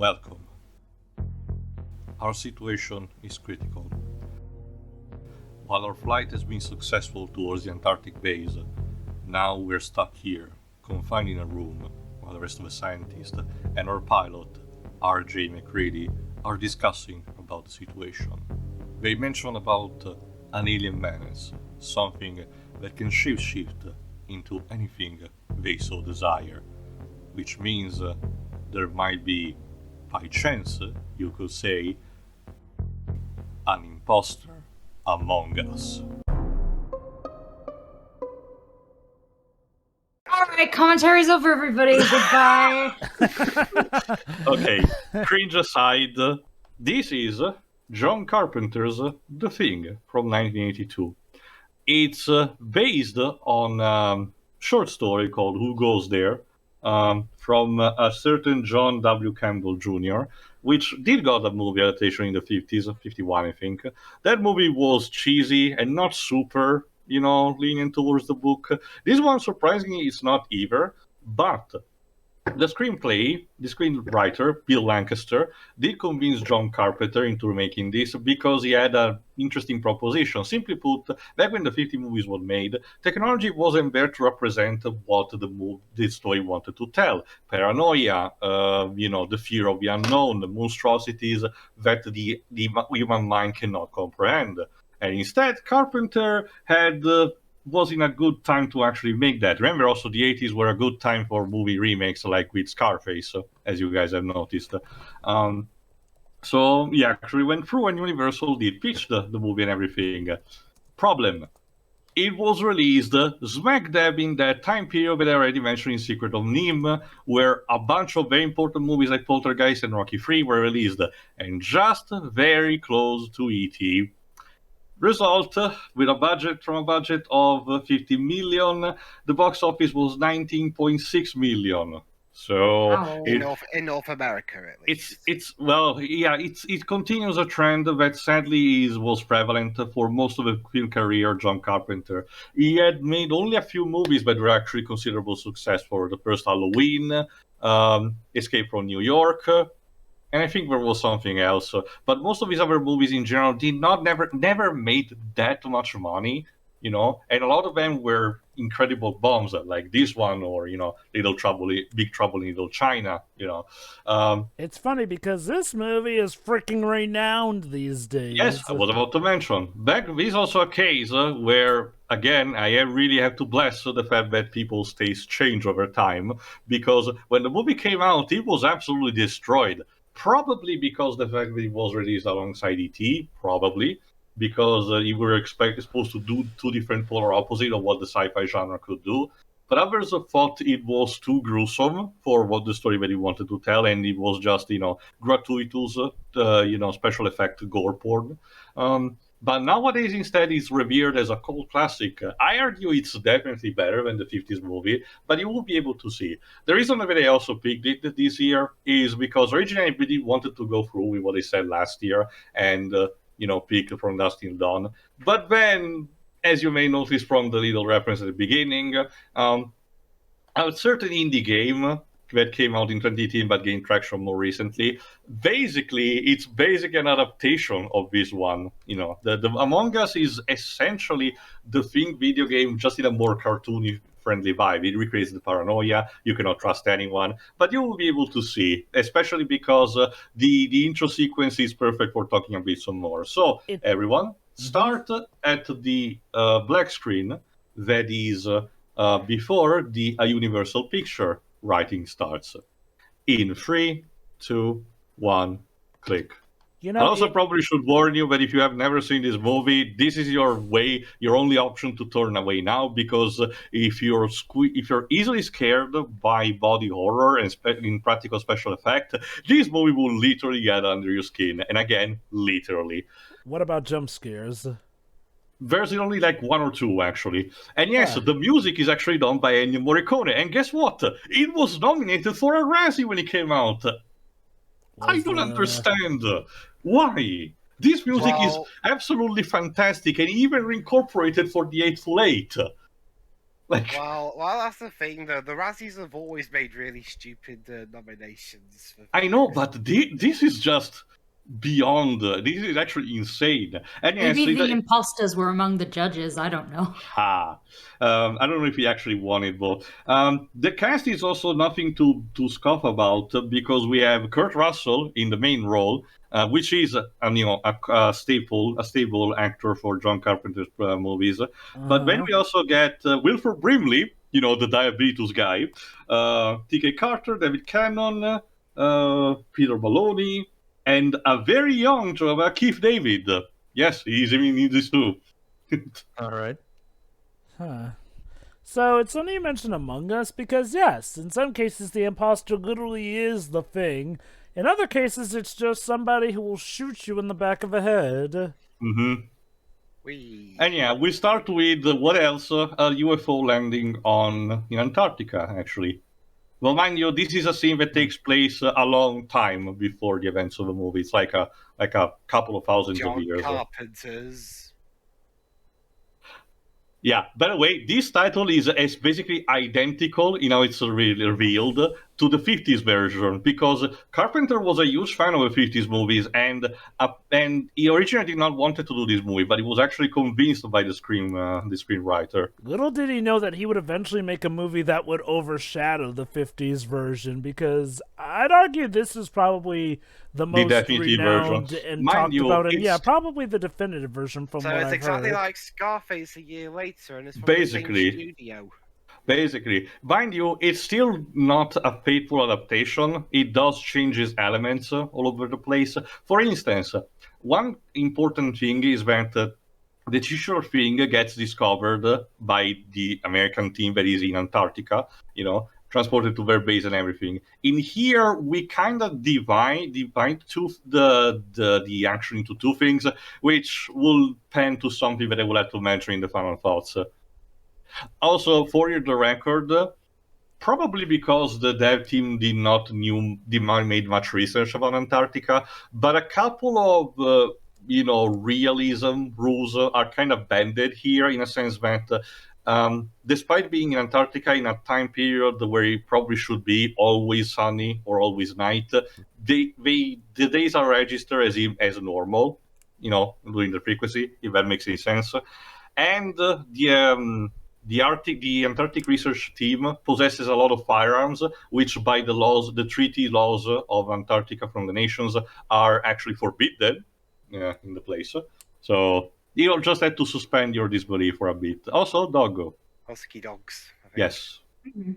Welcome. Our situation is critical. While our flight has been successful towards the Antarctic base, now we're stuck here, confined in a room, while the rest of the scientists and our pilot, R.J. McCready, are discussing about the situation. They mention about an alien menace, something that can shapeshift into anything they so desire, which means there might be, by chance, you could say, an imposter among us. Alright, commentary's over, everybody. Goodbye. Okay, cringe aside, this is John Carpenter's The Thing from 1982. It's based on a short story called Who Goes There? From a certain John W. Campbell Jr., which did got a movie adaptation in the 50s, 51 I think. That movie was cheesy and not super, leaning towards the book. This one, surprisingly, is not either, but the screenwriter, Bill Lancaster, did convince John Carpenter into remaking this because he had an interesting proposition. Simply put, back when the 50 movies were made, technology wasn't there to represent what the story wanted to tell. Paranoia, the fear of the unknown, the monstrosities that the human mind cannot comprehend. And instead, Carpenter was in a good time to actually make that. Remember, also the 80s were a good time for movie remakes, like with Scarface, as you guys have noticed. So he actually went through, and Universal did pitch the movie and everything. Problem: it was released smack dab in that time period that I already mentioned in Secret of NIMH, where a bunch of very important movies like Poltergeist and Rocky III were released, and just very close to E.T. Result, with a budget of 50 million, the box office was 19.6 million. So Wow. In North America, at least. It continues a trend that sadly was prevalent for most of the film career. John Carpenter, he had made only a few movies that were actually considerable success. For the first Halloween, Escape from New York, and I think there was something else. But most of his other movies in general never made that much money, and a lot of them were incredible bombs, like this one, or Big Trouble in Little China. It's funny because this movie is freaking renowned these days. Yes, I was about to mention. This is also a case where, again, I really have to bless the fact that people's tastes change over time, because when the movie came out, it was absolutely destroyed. Probably because the fact that it was released alongside E.T., probably because you were supposed to do two different polar opposite of what the sci-fi genre could do. But others thought it was too gruesome for what the story that he wanted to tell, and it was just, gratuitous, special effect gore porn. But nowadays, instead, it's revered as a cult classic. I argue it's definitely better than the 50s movie, but you will be able to see. The reason that I also picked it this year is because originally I really wanted to go through with what I said last year and, pick From Dusk Till Dawn. But then, as you may notice from the little reference at the beginning, a certain indie game that came out in 2018 but gained traction more recently. Basically, it's an adaptation of this one. The Among Us is essentially the Thing video game, just in a more cartoony friendly vibe. It recreates the paranoia. You cannot trust anyone, but you will be able to see, especially because the intro sequence is perfect for talking a bit some more. So everyone, start at the black screen that is before a Universal picture writing starts. In 3, 2, 1, click. I also probably should warn you that if you have never seen this movie, this is your only option to turn away now, because if you're easily scared by body horror and in practical special effect, this movie will literally get under your skin. And again, literally. What about jump scares? There's only like 1 or 2, actually. And yes, the music is actually done by Ennio Morricone. And guess what? It was nominated for a Razzie when it came out. I don't understand. Why? This music is absolutely fantastic and even reincorporated for the Eightful Eight. Like, well, that's the thing, though. The Razzies have always made really stupid nominations. I know, but this is just beyond. This is actually insane. And yes, Maybe the imposters were among the judges. I don't know. I don't know if he actually won it, but the cast is also nothing to scoff about because we have Kurt Russell in the main role, which is a stable actor for John Carpenter's movies. But then we also get Wilford Brimley, the diabetes guy, T.K. Carter, David Cannon, Peter Maloney, and a very young Keith David. Yes, he's in this too. All right. Huh. So it's funny you mentioned Among Us because, yes, in some cases the imposter literally is the thing. In other cases, it's just somebody who will shoot you in the back of the head. Mm-hmm. And yeah, we start with what else? A UFO landing in Antarctica, actually. Well, mind you, this is a scene that takes place a long time before the events of the movie. It's like a couple of thousands of years. Carpenter's. Yeah, by the way, this title is basically identical in how it's really revealed to the 50s version, because Carpenter was a huge fan of the 50s movies, and he originally did not want to do this movie, but he was actually convinced by the screenwriter. Little did he know that he would eventually make a movie that would overshadow the 50s version, because I'd argue this is probably the most renowned and talked about, and yeah, probably the definitive version from what I've heard. So it's exactly like Scarface a year later, and it's from basically the same studio. Basically, mind you, it's still not a faithful adaptation. It does change its elements all over the place. For instance, one important thing is that the titular thing gets discovered by the American team that is in Antarctica, transported to their base and everything. In here, we kind of divide the action into two things, which will pen to something that I will have to mention in the final thoughts. Also, for the record, probably because the dev team did not made much research about Antarctica, but a couple of realism rules are kind of bended here in a sense that despite being in Antarctica in a time period where it probably should be always sunny or always night, the days are registered as normal, during the frequency, if that makes any sense. And the Antarctic research team possesses a lot of firearms, which by the treaty laws of Antarctica from the nations are actually forbidden in the place. So you'll just have to suspend your disbelief for a bit. Also, doggo. Husky dogs. I think. Yes. Mm-hmm.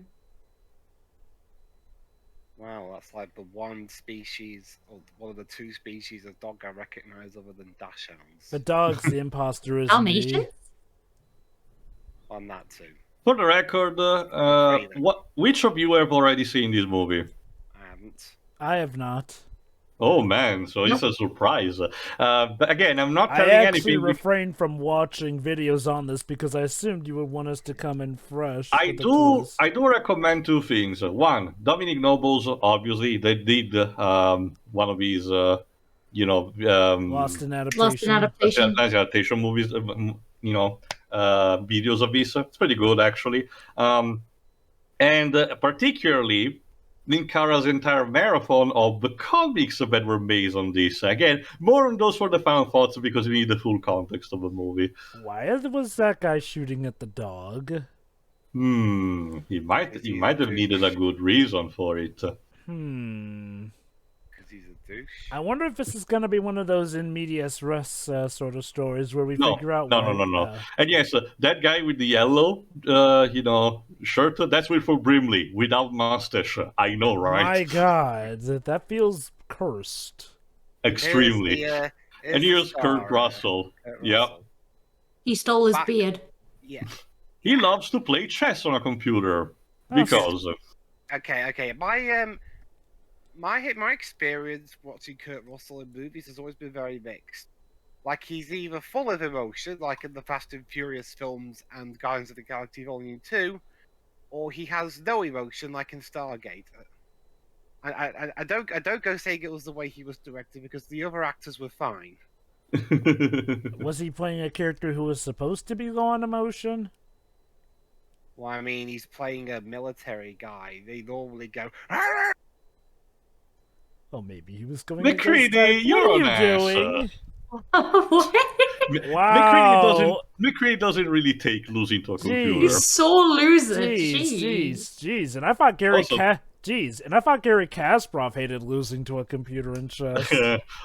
Wow, that's like the one species, or one of the two species of dog I recognize other than dachshunds. The dog's the imposter, isn't Dalmatians? On that too. For the record, which of you have already seen this movie? I haven't. I have not. Oh man, so it's a surprise. But again, I'm not telling anything. anything. I actually refrained from watching videos on this because I assumed you would want us to come in fresh. I do recommend two things. One, Dominic Nobles, obviously, they did one of these, Lost in adaptation movies, videos of this. It's pretty good, actually. And particularly Ninkara's entire marathon of the comics that were based on this. Again, more on those for the final thoughts because we need the full context of the movie. Why was that guy shooting at the dog? He might have needed a good reason for it. Because he's a douche. I wonder if this is going to be one of those in medias res sort of stories where we figure out. No. And yes, that guy with the yellow, shirt, that's Wilford Brimley without mustache. I know, right? My God, that feels cursed. Extremely. And here's Kurt Russell. Yeah. He stole his beard. Yeah. He loves to play chess on a computer because. Okay. My experience watching Kurt Russell in movies has always been very mixed. Like, he's either full of emotion, like in the Fast and Furious films and Guardians of the Galaxy Volume 2, or he has no emotion, like in Stargate. I don't go saying it was the way he was directed, because the other actors were fine. Was he playing a character who was supposed to be low on emotion? Well, I mean, he's playing a military guy. They normally go. Oh, maybe he was going McCready, against that. you're What an are you ass. doing? What? Wow. McCready doesn't really take losing to a computer. He's so loser. Jeez. And I thought Gary Kasparov hated losing to a computer in chess.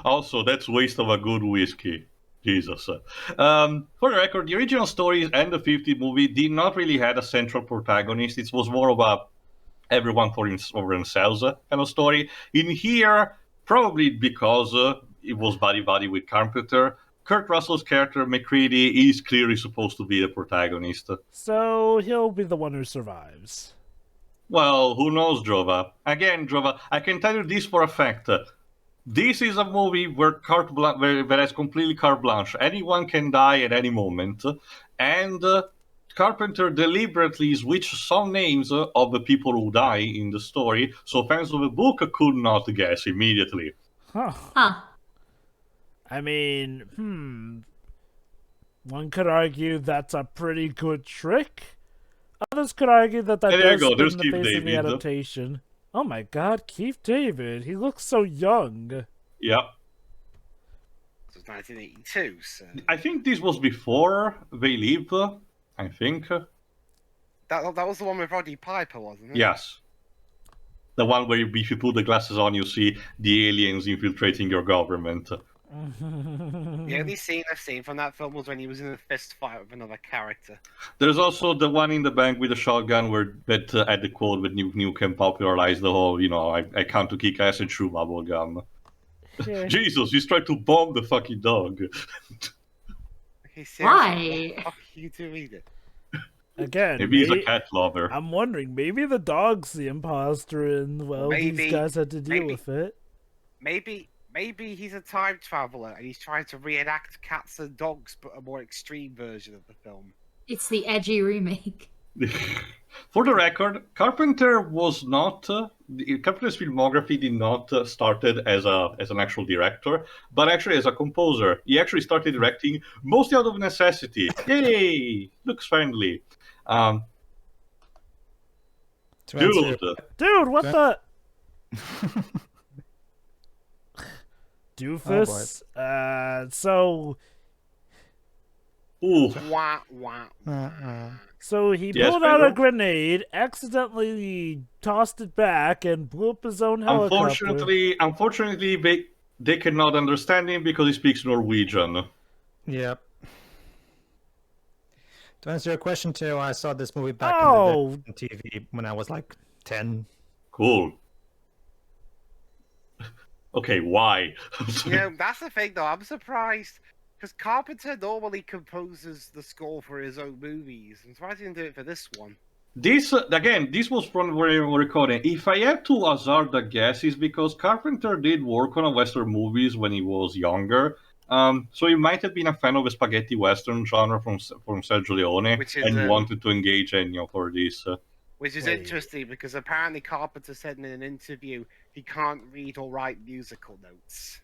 Also, that's waste of a good whiskey. Jesus. For the record, the original stories and the 50 movie did not really have a central protagonist. It was more of a everyone for themselves kind of story. In here, probably because it was buddy with Carpenter, Kurt Russell's character McCready is clearly supposed to be the protagonist. So he'll be the one who survives. Well, who knows, Jova? Again, Jova, I can tell you this for a fact. This is a movie where where has completely carte blanche. Anyone can die at any moment, and Carpenter deliberately switched some names of the people who die in the story, so fans of the book could not guess immediately. Huh. I mean, one could argue that's a pretty good trick. Others could argue that does spin in the face of the adaptation. Oh my god, Keith David. He looks so young. Yeah. It was 1982, so... I think this was before They Live, I think. That was the one with Roddy Piper, wasn't it? Yes. The one where if you put the glasses on, you see the aliens infiltrating your government. The only scene I've seen from that film was when he was in a fist fight with another character. There's also the one in the bank with the shotgun where that at the quote with Nukem popularized the whole, I come to kick ass and chew bubble gum. Yeah. Jesus, he's trying to bomb the fucking dog. Okay, why? Fuck you to read it. Again, maybe he's a cat lover. I'm wondering, maybe the dog's the imposter and, these guys had to deal with it. Maybe he's a time traveler and he's trying to reenact Cats and Dogs, but a more extreme version of the film. It's the edgy remake. For the record, Carpenter was not. Carpenter's filmography did not started as an actual director, but actually as a composer. He actually started directing mostly out of necessity. Yay! Looks friendly. Dude, what the? Doofus. So. Ooh. So he pulled out a grenade, accidentally tossed it back, and blew up his own helicopter. Unfortunately, they cannot understand him because he speaks Norwegian. Yep. To answer your question, too, I saw this movie back in the day on TV when I was like 10. Cool. Okay, why? That's the thing, though. I'm surprised. Because Carpenter normally composes the score for his own movies. I'm surprised he didn't do it for this one. This was from where we were recording. If I had to hazard a guess, is because Carpenter did work on Western movies when he was younger. So he might have been a fan of the spaghetti Western genre from Sergio Leone and wanted to engage Ennio for this. Which is interesting because apparently Carpenter said in an interview he can't read or write musical notes.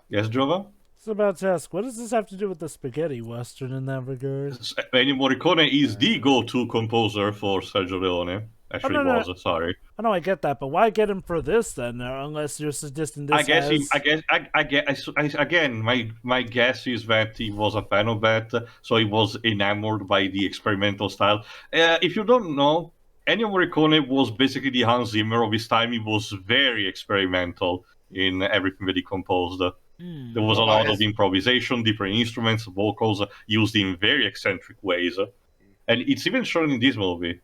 Yes, Jova? I was about to ask, what does this have to do with the spaghetti Western in that regard? Ennio Morricone is the go-to composer for Sergio Leone. Actually, sorry. I know, I get that, but why get him for this then? Unless you're suggesting this. Again, my guess is that he was a fan of that, so he was enamored by the experimental style. If you don't know, Ennio Morricone was basically the Hans Zimmer of his time. He was very experimental in everything that he composed. There was a lot of improvisation, different instruments, vocals used in very eccentric ways, and it's even shown in this movie.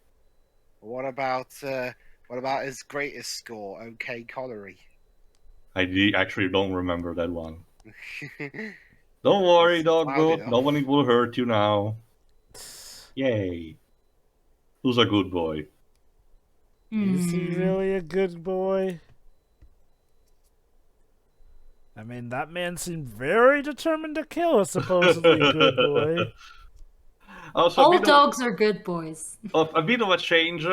What about his greatest score, OK Connery? I actually don't remember that one. Don't worry, Doggo. No one will hurt you now. Yay. Who's a good boy? Is he really a good boy? I mean, that man seemed very determined to kill a supposedly good boy. Also, all dogs are good boys. A bit of a change.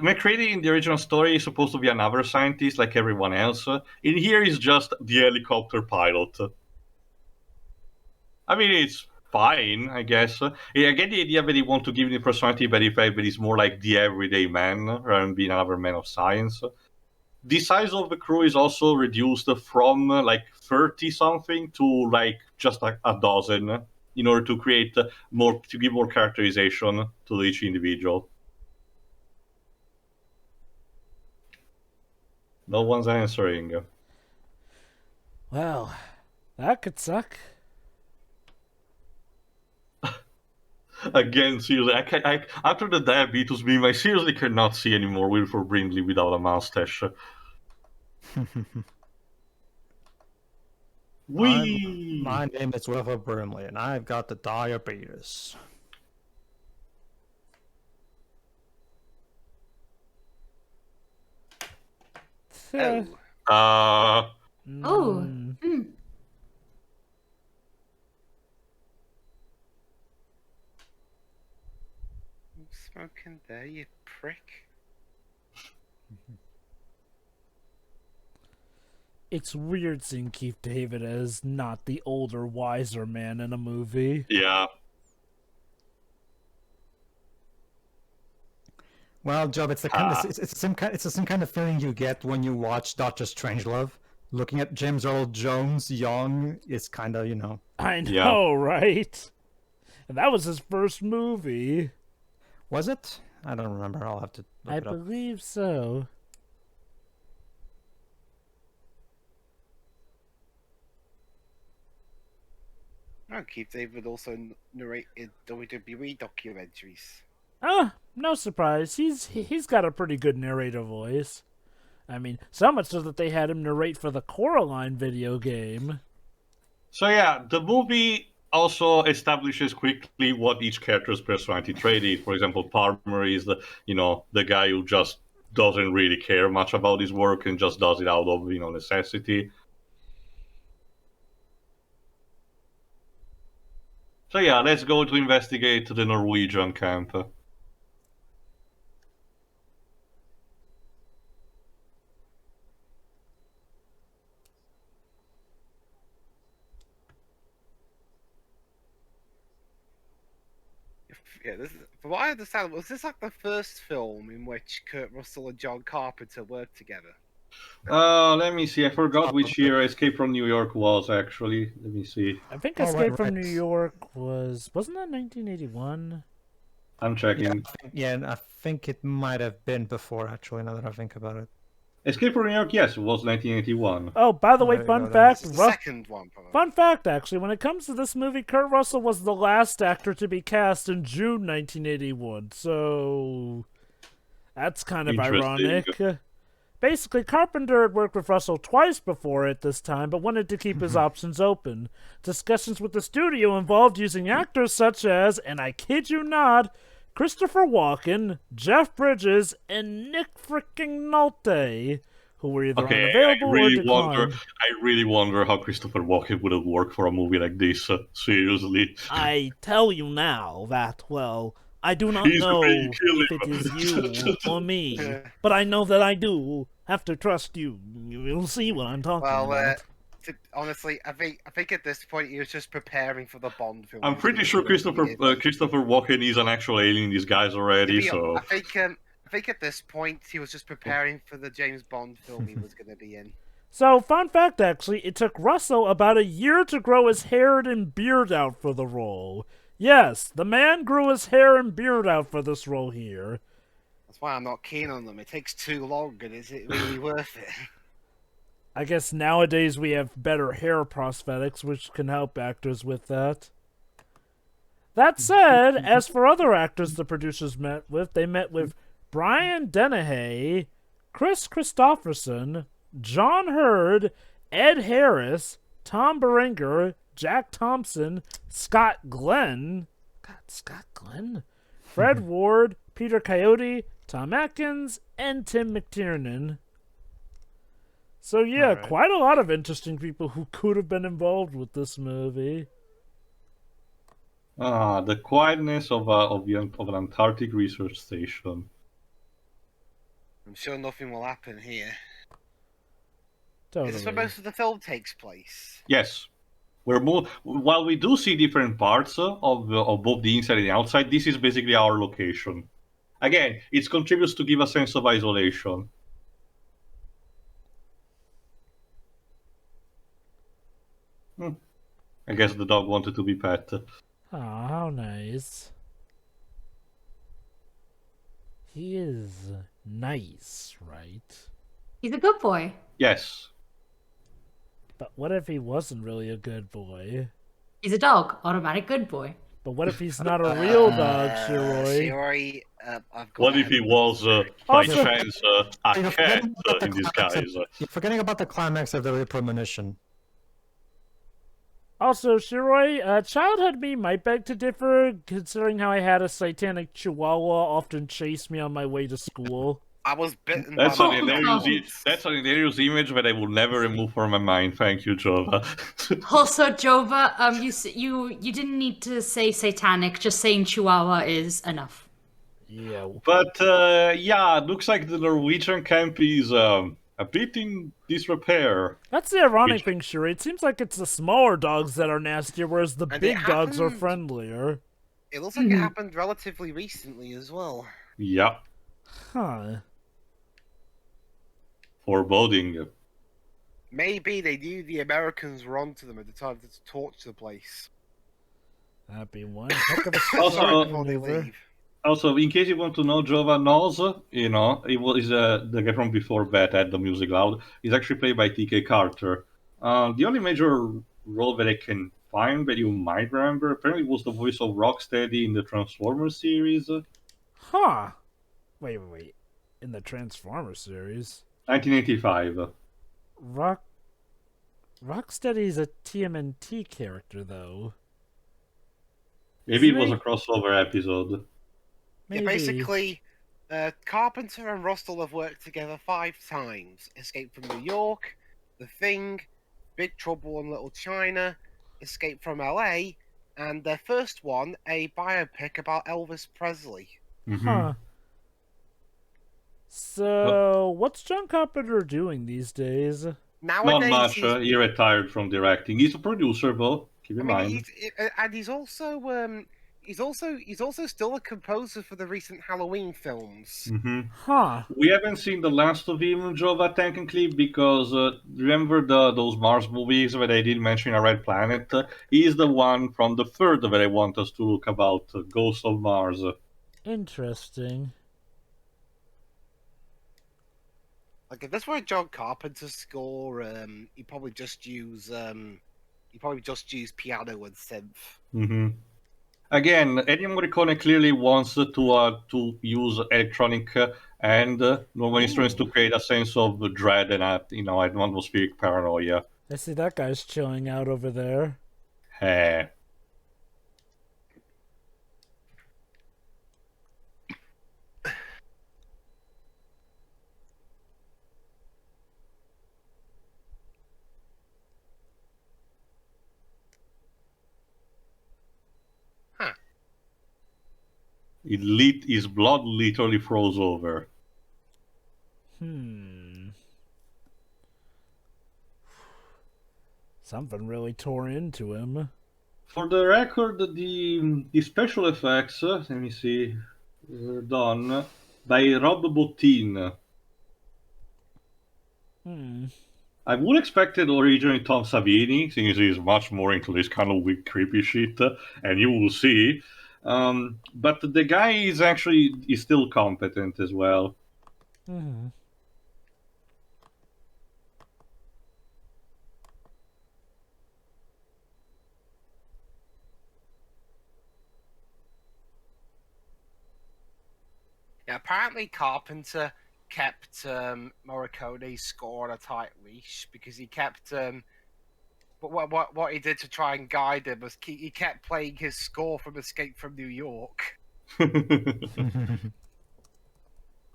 McCready in the original story is supposed to be another scientist like everyone else. In here, he's just the helicopter pilot. I mean, fine, I guess. I get the idea that they want to give him the personality that he's more like the everyday man rather than being another man of science. The size of the crew is also reduced from like 30 something to like just like a dozen in order to create to give more characterization to each individual. No one's answering. Well, that could suck. Again, seriously, I after the diabetes meme, I seriously cannot see anymore Wilford Brimley without a mustache. My name is Wilford Brimley, and I've got the diabetes. Oh. Smoking there, you prick. It's weird seeing Keith David as not the older, wiser man in a movie. Yeah. Well, Job, it's the same kind of feeling you get when you watch Doctor Strangelove. Looking at James Earl Jones young is kind of, I know, right? And that was his first movie. Was it? I don't remember. I'll have to look it up. I believe so. Oh, Keith David also narrated WWE documentaries. No surprise. He's got a pretty good narrator voice. I mean, so much so that they had him narrate for the Coraline video game. So yeah, the movie also establishes quickly what each character's personality trait is. For example, Palmer is the guy who just doesn't really care much about his work and just does it out of necessity. So yeah, let's go to investigate the Norwegian camp. Yeah, from what I understand, was this like the first film in which Kurt Russell and John Carpenter worked together? Let me see. I forgot which year Escape from New York was, actually. Let me see. I think Escape from New York wasn't that 1981? I'm checking. Yeah, I think it might have been before, actually, now that I think about it. Escape from New York, yes, it was 1981. Oh, by the way, fun fact. The second one, probably. Fun fact, actually, when it comes to this movie, Kurt Russell was the last actor to be cast in June 1981, so that's kind of ironic. Basically, Carpenter had worked with Russell twice before at this time, but wanted to keep his options open. Discussions with the studio involved using actors such as, and I kid you not, Christopher Walken, Jeff Bridges, and Nick freaking Nolte, who were either unavailable or declined. I really wonder how Christopher Walken would have worked for a movie like this, seriously. I tell you now that, well, I do not know if it is you or me, but I know that I do have to trust you. You'll see what I'm talking about. Honestly, I think at this point he was just preparing for the Bond film. I'm pretty sure Christopher Walken is an actual alien disguise already. So I think at this point he was just preparing for the James Bond film he was going to be in. So, fun fact, actually, it took Russell about a year to grow his hair and beard out for the role. Yes, the man grew his hair and beard out for this role here. That's why I'm not keen on them. It takes too long, and is it really worth it? I guess nowadays we have better hair prosthetics, which can help actors with that. That said, as for other actors the producers met with, they met with Brian Dennehy, Chris Christopherson, John Hurd, Ed Harris, Tom Berenger, Jack Thompson, Scott Glenn, Fred Ward, Peter Coyote, Tom Atkins, and Tim McTiernan. So yeah, quite a lot of interesting people who could have been involved with this movie. The quietness of an Antarctic research station. I'm sure nothing will happen here. Totally. Is this where most of the film takes place? Yes. While we do see different parts of both the inside and the outside, this is basically our location. Again, it contributes to give a sense of isolation. I guess the dog wanted to be pet. Oh, how nice. He is nice, right? He's a good boy. Yes. But what if he wasn't really a good boy? He's a dog. Automatic good boy. But what if he's not a real dog, Shiroi? What if he was, by chance, a cat in disguise? You're forgetting about the climax of the premonition. Also, Shiroi, childhood me might beg to differ, considering how I had a satanic chihuahua often chase me on my way to school. I was bitten That's by an hilarious image that I will never remove from my mind. Thank you, Jova. Also, Jova, you didn't need to say satanic. Just saying Chihuahua is enough. Yeah. But yeah, looks like the Norwegian camp is a bit in disrepair. That's the ironic thing, Shiroi. It seems like it's the smaller dogs that are nastier, whereas the big dogs are friendlier. It looks like it happened relatively recently as well. Yeah. Huh. Foreboding. Maybe they knew the Americans were onto them at the time to torch the place. That'd be one heck of a before they leave. Also, in case you want to know, Jova knows, you know, it was the guy from before that had the music loud. He's actually played by TK Carter. The only major role that I can find that you might remember apparently was the voice of Rocksteady in the Transformers series. Huh. Wait. In the Transformers series? 1985. Rocksteady's a TMNT character, though. Maybe it was a crossover episode. Maybe. Yeah, basically, Carpenter and Russell have worked together 5 times. Escape from New York, The Thing, Big Trouble in Little China, Escape from LA, and their first one, a biopic about Elvis Presley. Huh. So, what's John Carpenter doing these days? Nowadays, not much. He retired from directing. He's a producer, though. Keep in mind. He's also still a composer for the recent Halloween films. Huh. We haven't seen the last of him, Jova, technically, because remember those Mars movies that I did mention in A Red Planet? He's the one from the third that I want us to look about, Ghost of Mars. Interesting. Like if this were a John Carpenter score, he'd probably just use piano and synth. Again, Ennio Morricone clearly wants to use electronic and normal instruments to create a sense of dread and an atmospheric paranoia. I see that guy's chilling out over there. Hey. His blood literally froze over. Something really tore into him. For the record, the special effects, let me see, were done by Rob Bottin. I would expected originally Tom Savini, since he's much more into this kind of weird, creepy shit, and you will see. But the guy is still competent as well. Yeah, apparently Carpenter kept Morricone's score on a tight leash because he kept. But what he did to try and guide him was he kept playing his score from Escape from New York.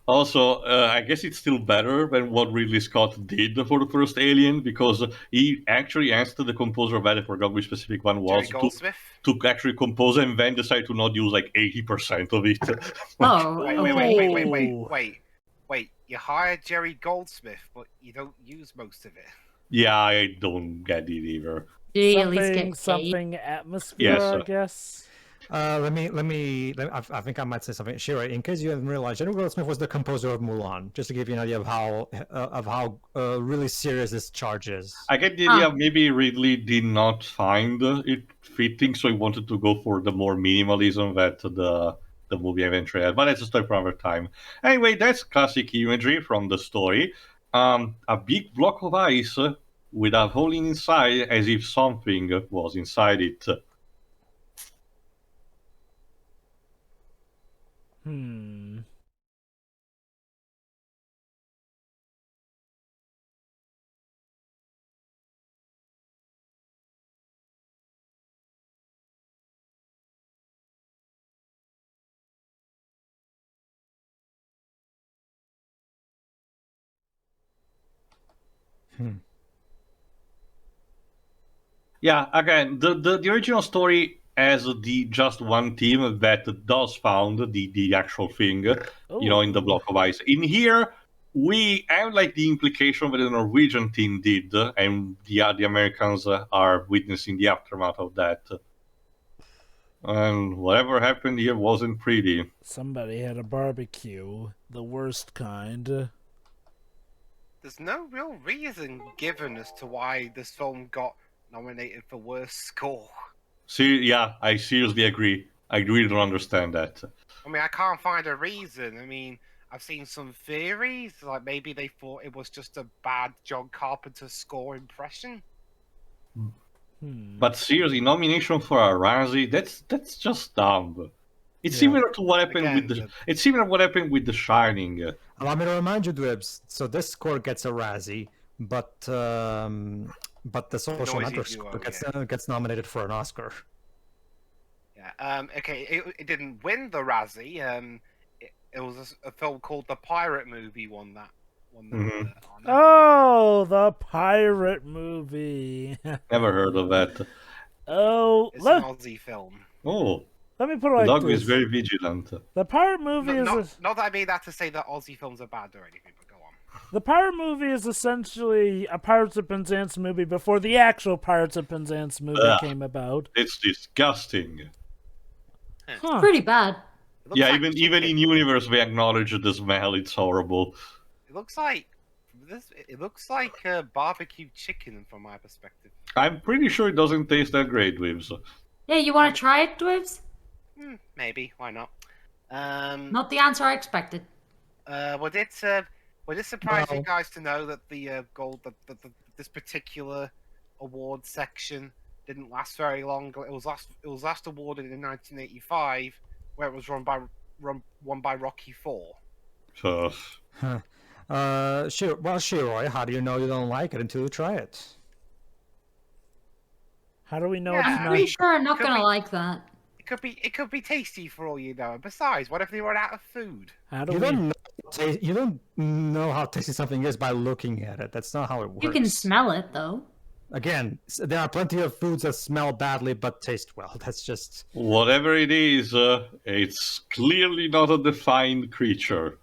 Also, I guess it's still better than what Ridley Scott did for the first Alien, because he actually asked the composer of that, I forgot which specific one was, to actually compose and then decide to not use like 80% of it. Wait, you hired Jerry Goldsmith, but you don't use most of it. Yeah, I don't get it either. something atmosphere, I guess. Let me. I think I might say something. Shiro, in case you haven't realized, Jennifer Goldsmith was the composer of Mulan. Just to give you an idea of how really serious this charge is. I get the idea. Maybe Ridley did not find it fitting, so he wanted to go for the more minimalism that the movie eventually had. But that's a story for another time. Anyway, that's classic imagery from the story. A big block of ice with a hole inside, as if something was inside it. Yeah, again, the original story has the just one team that does found the actual thing, in the block of ice. In here, we have like the implication that the Norwegian team did, and the Americans are witnessing the aftermath of that. And whatever happened here wasn't pretty. Somebody had a barbecue, the worst kind. There's no real reason given as to why this film got nominated for worst score. See, yeah, I seriously agree. I really don't understand that. I mean, I can't find a reason. I mean, I've seen some theories, like maybe they thought it was just a bad John Carpenter score impression. But seriously, nomination for a Razzie, that's just dumb. It's similar to what happened it's similar to what happened with The Shining. Allow me to remind you, Dwebs. So this score gets a Razzie, but the Social Network score gets nominated for an Oscar. Yeah. Okay. It didn't win the Razzie. It was a film called The Pirate Movie won that. Honor. Oh, the pirate movie. Never heard of that. Oh, it's an Aussie film. Oh. Let me put it like Dog this. is very vigilant. The pirate movie not that I mean that to say that Aussie films are bad or anything, but go on. The pirate movie is essentially a Pirates of Penzance movie before the actual Pirates of Penzance movie came about. It's disgusting. It's pretty bad. Yeah, like even in universe we acknowledge the smell. It's horrible. It looks like barbecue chicken from my perspective. I'm pretty sure it doesn't taste that great, Wibbs. Yeah, you want to try it, Dwebs? Maybe. Why not? Not the answer I expected. Would it surprise you guys to know that the this particular award section didn't last very long? It was last awarded in 1985, where it was won by Rocky IV. Shiroi, how do you know you don't like it until you try it? How do we know it's not? I'm pretty sure I'm not gonna like that. It could be tasty for all you know. And besides, what if they run out of food? You don't know how tasty something is by looking at it. That's not how it works. You can smell it though. Again, there are plenty of foods that smell badly but taste well. That's just whatever it is. It's clearly not a defined creature.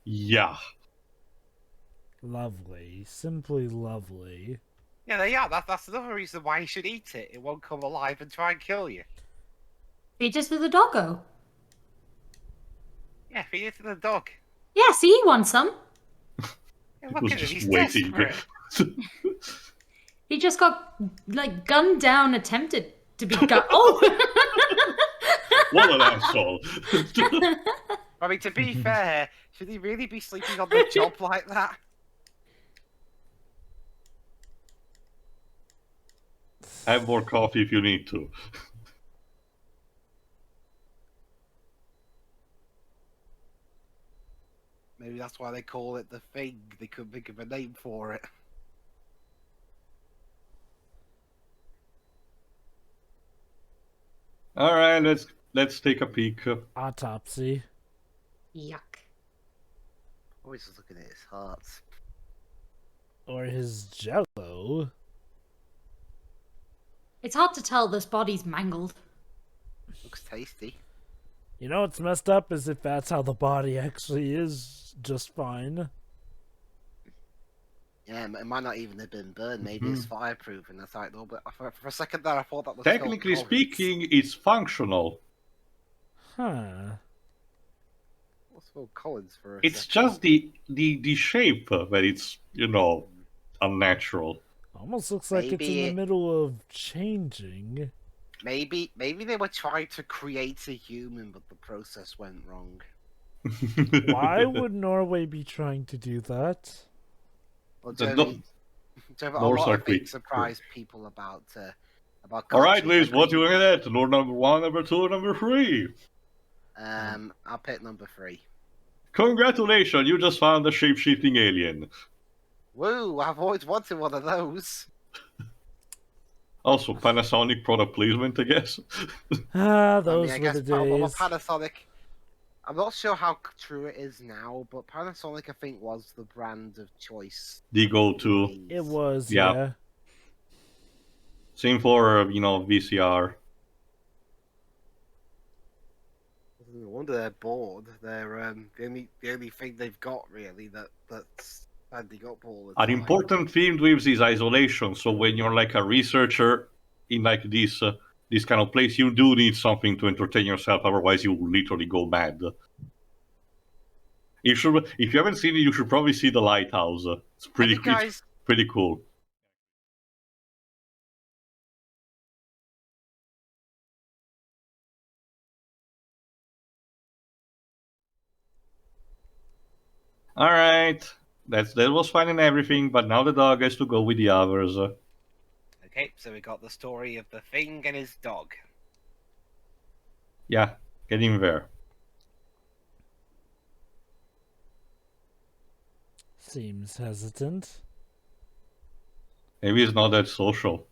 Yeah. Lovely, simply lovely. Yeah, they are. That's another reason why you should eat it. It won't come alive and try and kill you. Feed it to the doggo. Yeah, feed it to the dog. Yeah, see, he wants some. Yeah, look at him, he's desperate. He just got, like, gunned down, attempted to be gunned. Oh! What an asshole. I mean, to be fair, should he really be sleeping on the job like that? Have more coffee if you need to. Maybe that's why they call it the Thing. They couldn't think of a name for it. All right, let's take a peek. Autopsy. Yuck. Always just looking at his hearts. Or his jello. It's hard to tell. This body's mangled. Looks tasty. You know what's messed up is if that's how the body actually is just fine. Yeah, it might not even have been burned. Maybe it's fireproof, and that's like, no. But for a second there, I thought that was technically speaking, it's functional. Huh. What's Phil Collins for? It's just the shape that it's unnatural. Almost looks like it's in the middle of changing. Maybe they were trying to create a human, but the process went wrong. Why would Norway be trying to do that? Well, Jeremy, a lot of things surprise people about. All right, Liz, what do you want at? Number 1, number 2, number 3? I'll pick number 3. Congratulations, you just found a shape-shifting alien. Woo! I've always wanted one of those. Also, Panasonic product placement, I guess. Those were the days. Well, Panasonic. I'm not sure how true it is now, but Panasonic, I think, was the brand of choice. The go-to. It was, yeah. Same for, VCR. No wonder they're bored. They're the only thing they've got really that's standing up all the time. An important theme with is isolation. So when you're like a researcher in like this kind of place, you do need something to entertain yourself. Otherwise, you will literally go mad. If you haven't seen it, you should probably see The Lighthouse. It's pretty cool. All right, that was fine and everything, but now the dog has to go with the others. Okay, so we got the story of the Thing and his dog. Yeah, get in there. Seems hesitant. Maybe it's not that social.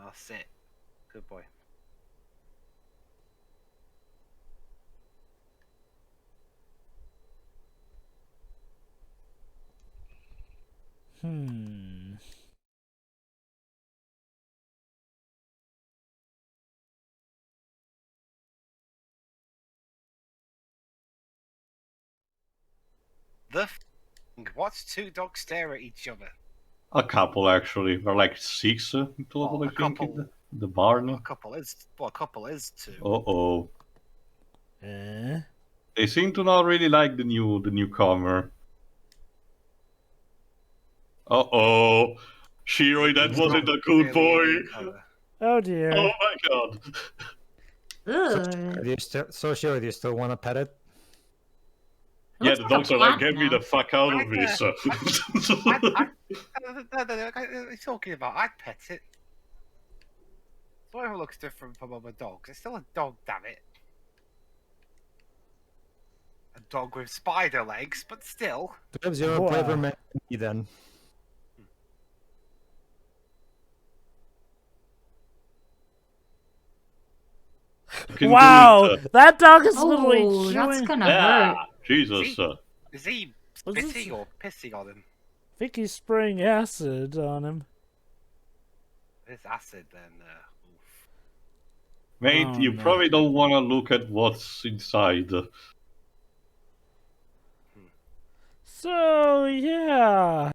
Oh, sit. Good boy. What's 2 dogs stare at each other? A couple, actually. There are like 6 in total, I think, in the barn. A couple is 2. Uh-oh. They seem to not really like the newcomer. Uh-oh. Shiroi, that wasn't a good boy. Oh, dear. Oh, my God. Shiroi, do you still want to pet it? Yeah, the dogs are like, get me the fuck out of this. What are you talking about? I'd pet it. Whatever looks different from other dogs. It's still a dog, damn it. A dog with spider legs, but still. Gives you a clever man then. Wow, that dog is literally chewing. That's gonna hurt. Jesus. Is he spitting or pissing on him? I think he's spraying acid on him. It's acid then. Mate, you probably don't want to look at what's inside. So, yeah.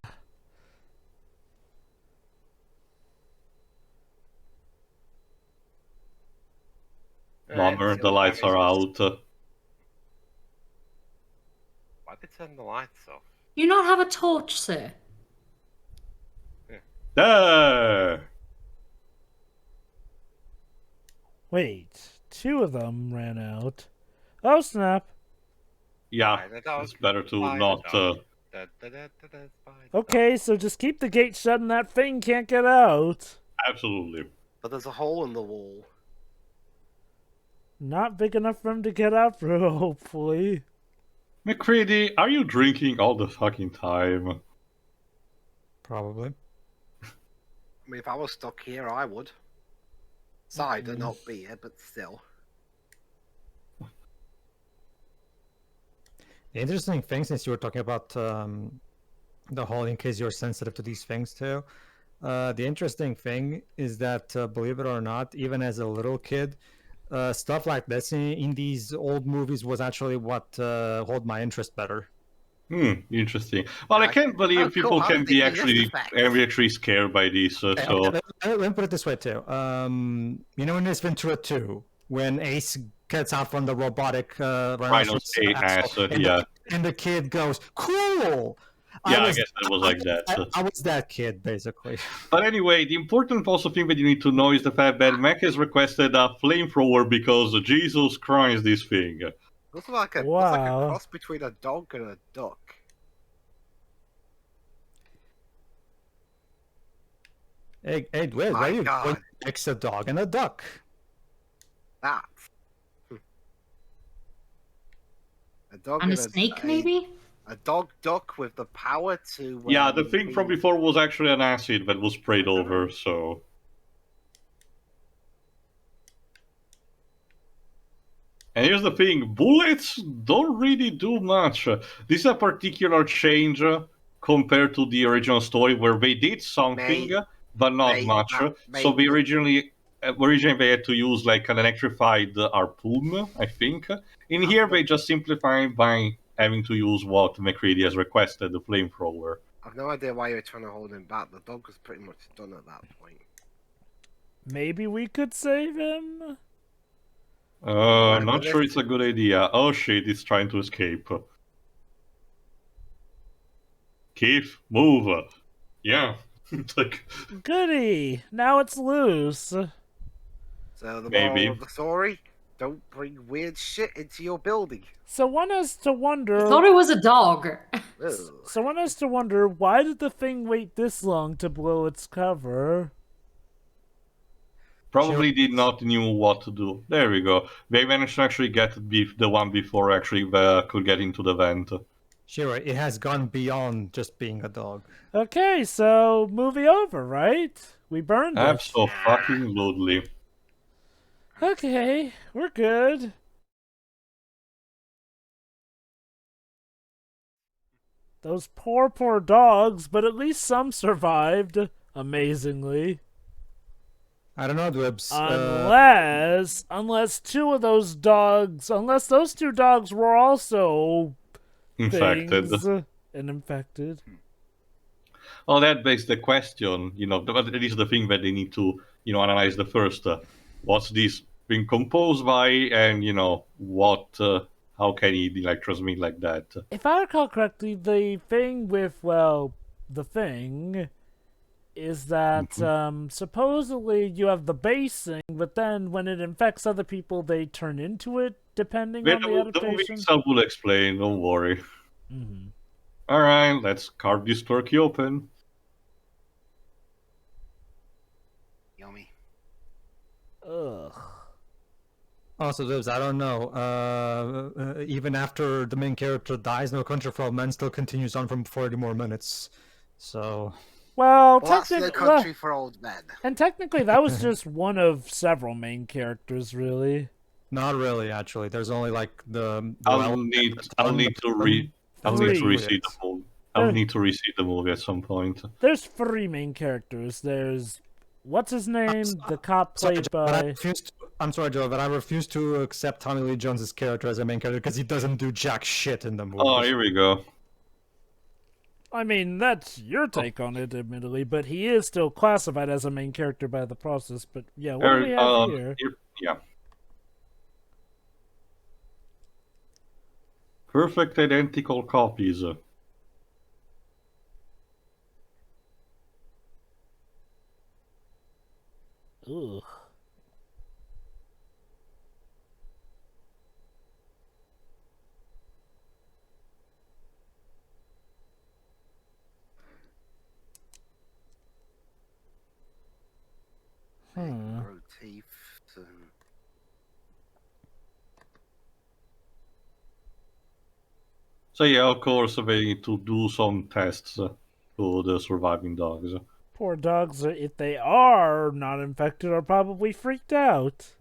Bummer, the lights are out. Why'd they turn the lights off? You not have a torch, sir? There! Wait, 2 of them ran out. Oh, snap. Yeah, it's better to not... Okay, so just keep the gate shut and that thing can't get out. Absolutely. But there's a hole in the wall. Not big enough for him to get out through, hopefully. McCready, are you drinking all the fucking time? Probably. I mean, if I was stuck here, I would. Cider, not beer, but still. The interesting thing, since you were talking about the hole, in case you're sensitive to these things too, the interesting thing is that, believe it or not, even as a little kid, stuff like this in these old movies was actually what hold my interest better. Interesting. Well, I can't believe people can be actually scared by this. So let me put it this way too. You know, in Ace Ventura 2, when Ace gets out from the robotic rhinoceros axle, and the kid goes, "Cool." Yeah, I guess that was like that. I was that kid, basically. But anyway, the important also thing that you need to know is the fact that Mac has requested a flamethrower because Jesus Christ, this thing. Looks like a cross between a dog and a duck. Hey, where you going? Mix a dog and a duck. That. A dog and a snake, maybe? A dog duck with the power to... yeah, the thing from before was actually an acid that was sprayed over, so... And here's the thing, bullets don't really do much. This is a particular change compared to the original story where they did something, but not much. So they originally they had to use like an electrified harpoon, I think. In here they just simplified by having to use what McCready has requested, the flamethrower. I've no idea why you're trying to hold him back. The dog was pretty much done at that point. Maybe we could save him? I'm not sure it's a good idea. Oh shit, it's trying to escape. Keith, move. Yeah. Goody! Now it's loose. So the moral of the story, don't bring weird shit into your building. So one has to wonder... I thought it was a dog. So one has to wonder, why did the thing wait this long to blow its cover? Probably did not knew what to do. There we go. They managed to actually get the one before actually could get into the vent. Sure, it has gone beyond just being a dog. Okay, so movie over, right? We burned it. Absolutely. Okay, we're good. Those poor dogs, but at least some survived, amazingly. I don't know, Dwebs. Unless two of those dogs, unless those two dogs were also infected. And infected. Well, that begs the question, at least the thing that they need to, analyze the first. What's this being composed by, and, how can he, transmit like that? If I recall correctly, the thing with, the thing... is that supposedly you have the base thing, but then when it infects other people, they turn into it, depending on the adaptation. The movie itself will explain, don't worry. Alright, let's carve this turkey open. Yummy. Ugh. Also, Dibs, I don't know. Even after the main character dies, No Country for Old Men still continues on for 40 more minutes. So... Well, that's No Country for Old Men. And technically, that was just one of several main characters, really. Not really, actually. There's only I'll need to reseed the movie at some point. There's 3 main characters. There's what's his name, the cop played by. I'm sorry, Joe, but I refuse to accept Tommy Lee Jones's character as a main character because he doesn't do jack shit in the movie. Oh, here we go. I mean, that's your take on it, admittedly, but he is still classified as a main character by the process. But yeah, what do we have here? Yeah. Perfect identical copies. Ugh. So yeah, of course, they need to do some tests to the surviving dogs. Poor dogs, if they are not infected, are probably freaked out.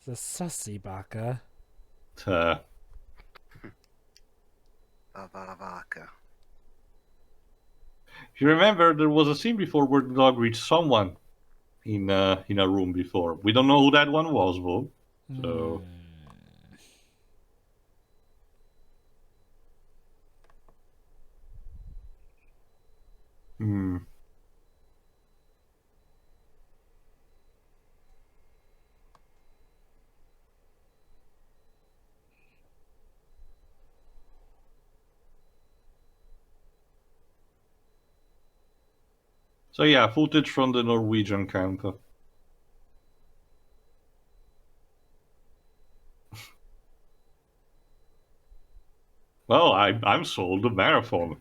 The sussy baka. Vaka. If you remember, there was a scene before where the dog reached someone in a room before. We don't know who that one was, though. So. So yeah, footage from the Norwegian camp. Well, I'm sold. The marathon.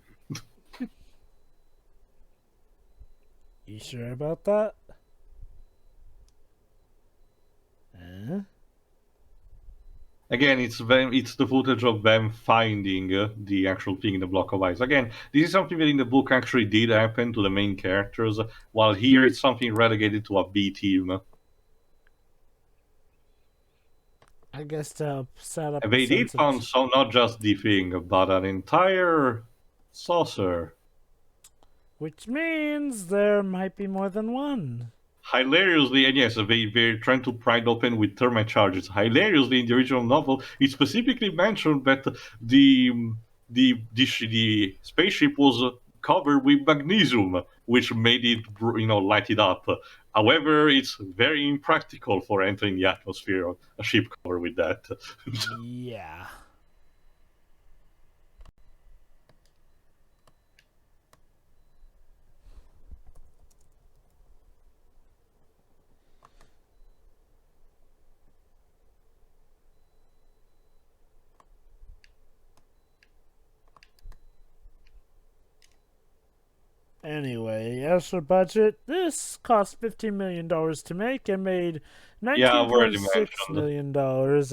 You sure about that? Again, it's the footage of them finding the actual thing in the block of ice. Again, this is something that in the book actually did happen to the main characters, while here it's something relegated to a B team. I guess to set up. And they did found not just the thing, but an entire saucer. Which means there might be more than one. Hilariously, and yes, they're trying to pry it open with thermite charges. Hilariously, in the original novel, it specifically mentioned that the spaceship was covered with magnesium, which made it, light it up. However, it's very impractical for entering the atmosphere of a ship covered with that. Yeah. Anyway, as for budget, this cost $15 million to make and made $19.6 million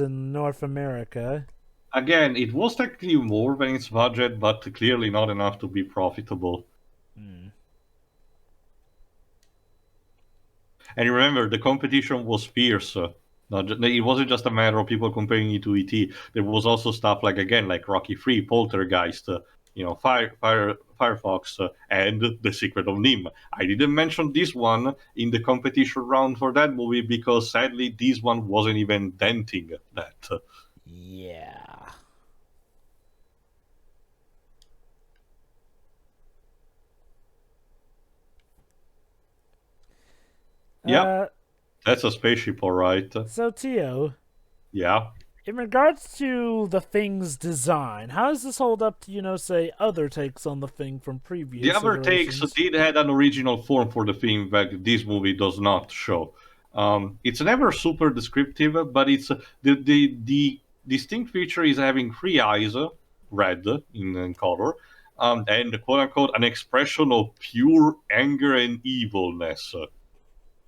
in North America. Again, it was technically more than its budget, but clearly not enough to be profitable. And remember, the competition was fierce. It wasn't just a matter of people comparing it to ET. There was also stuff like Rocky III, Poltergeist, Firefox, and The Secret of Nim. I didn't mention this one in the competition round for that movie because sadly this one wasn't even denting that. Yeah. Yeah, that's a spaceship, all right. So, Tio. Yeah. In regards to the Thing's design, how does this hold up to, say, other takes on the Thing from previous The other takes did have an original form for the Thing that this movie does not show. It's never super descriptive, but it's the distinct feature is having 3 eyes, red in color, and quote-unquote an expression of pure anger and evilness.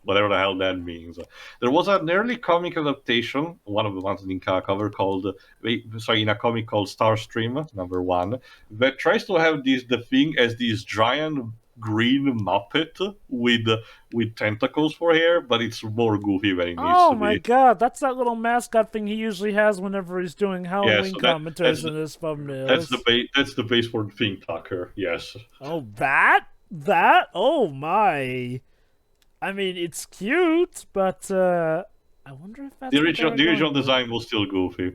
Whatever the hell that means. There was an early comic adaptation, one of the ones in cover in a comic called Starstream #1, that tries to have the Thing as this giant green Muppet with tentacles for hair, but it's more goofy than it needs to be. Oh my god, that's that little mascot thing he usually has whenever he's doing Halloween commentaries in his thumbnails. That's the base for Thing Tucker, yes. Oh, that? Oh my. I mean, it's cute, but I wonder if that's the original design was still goofy.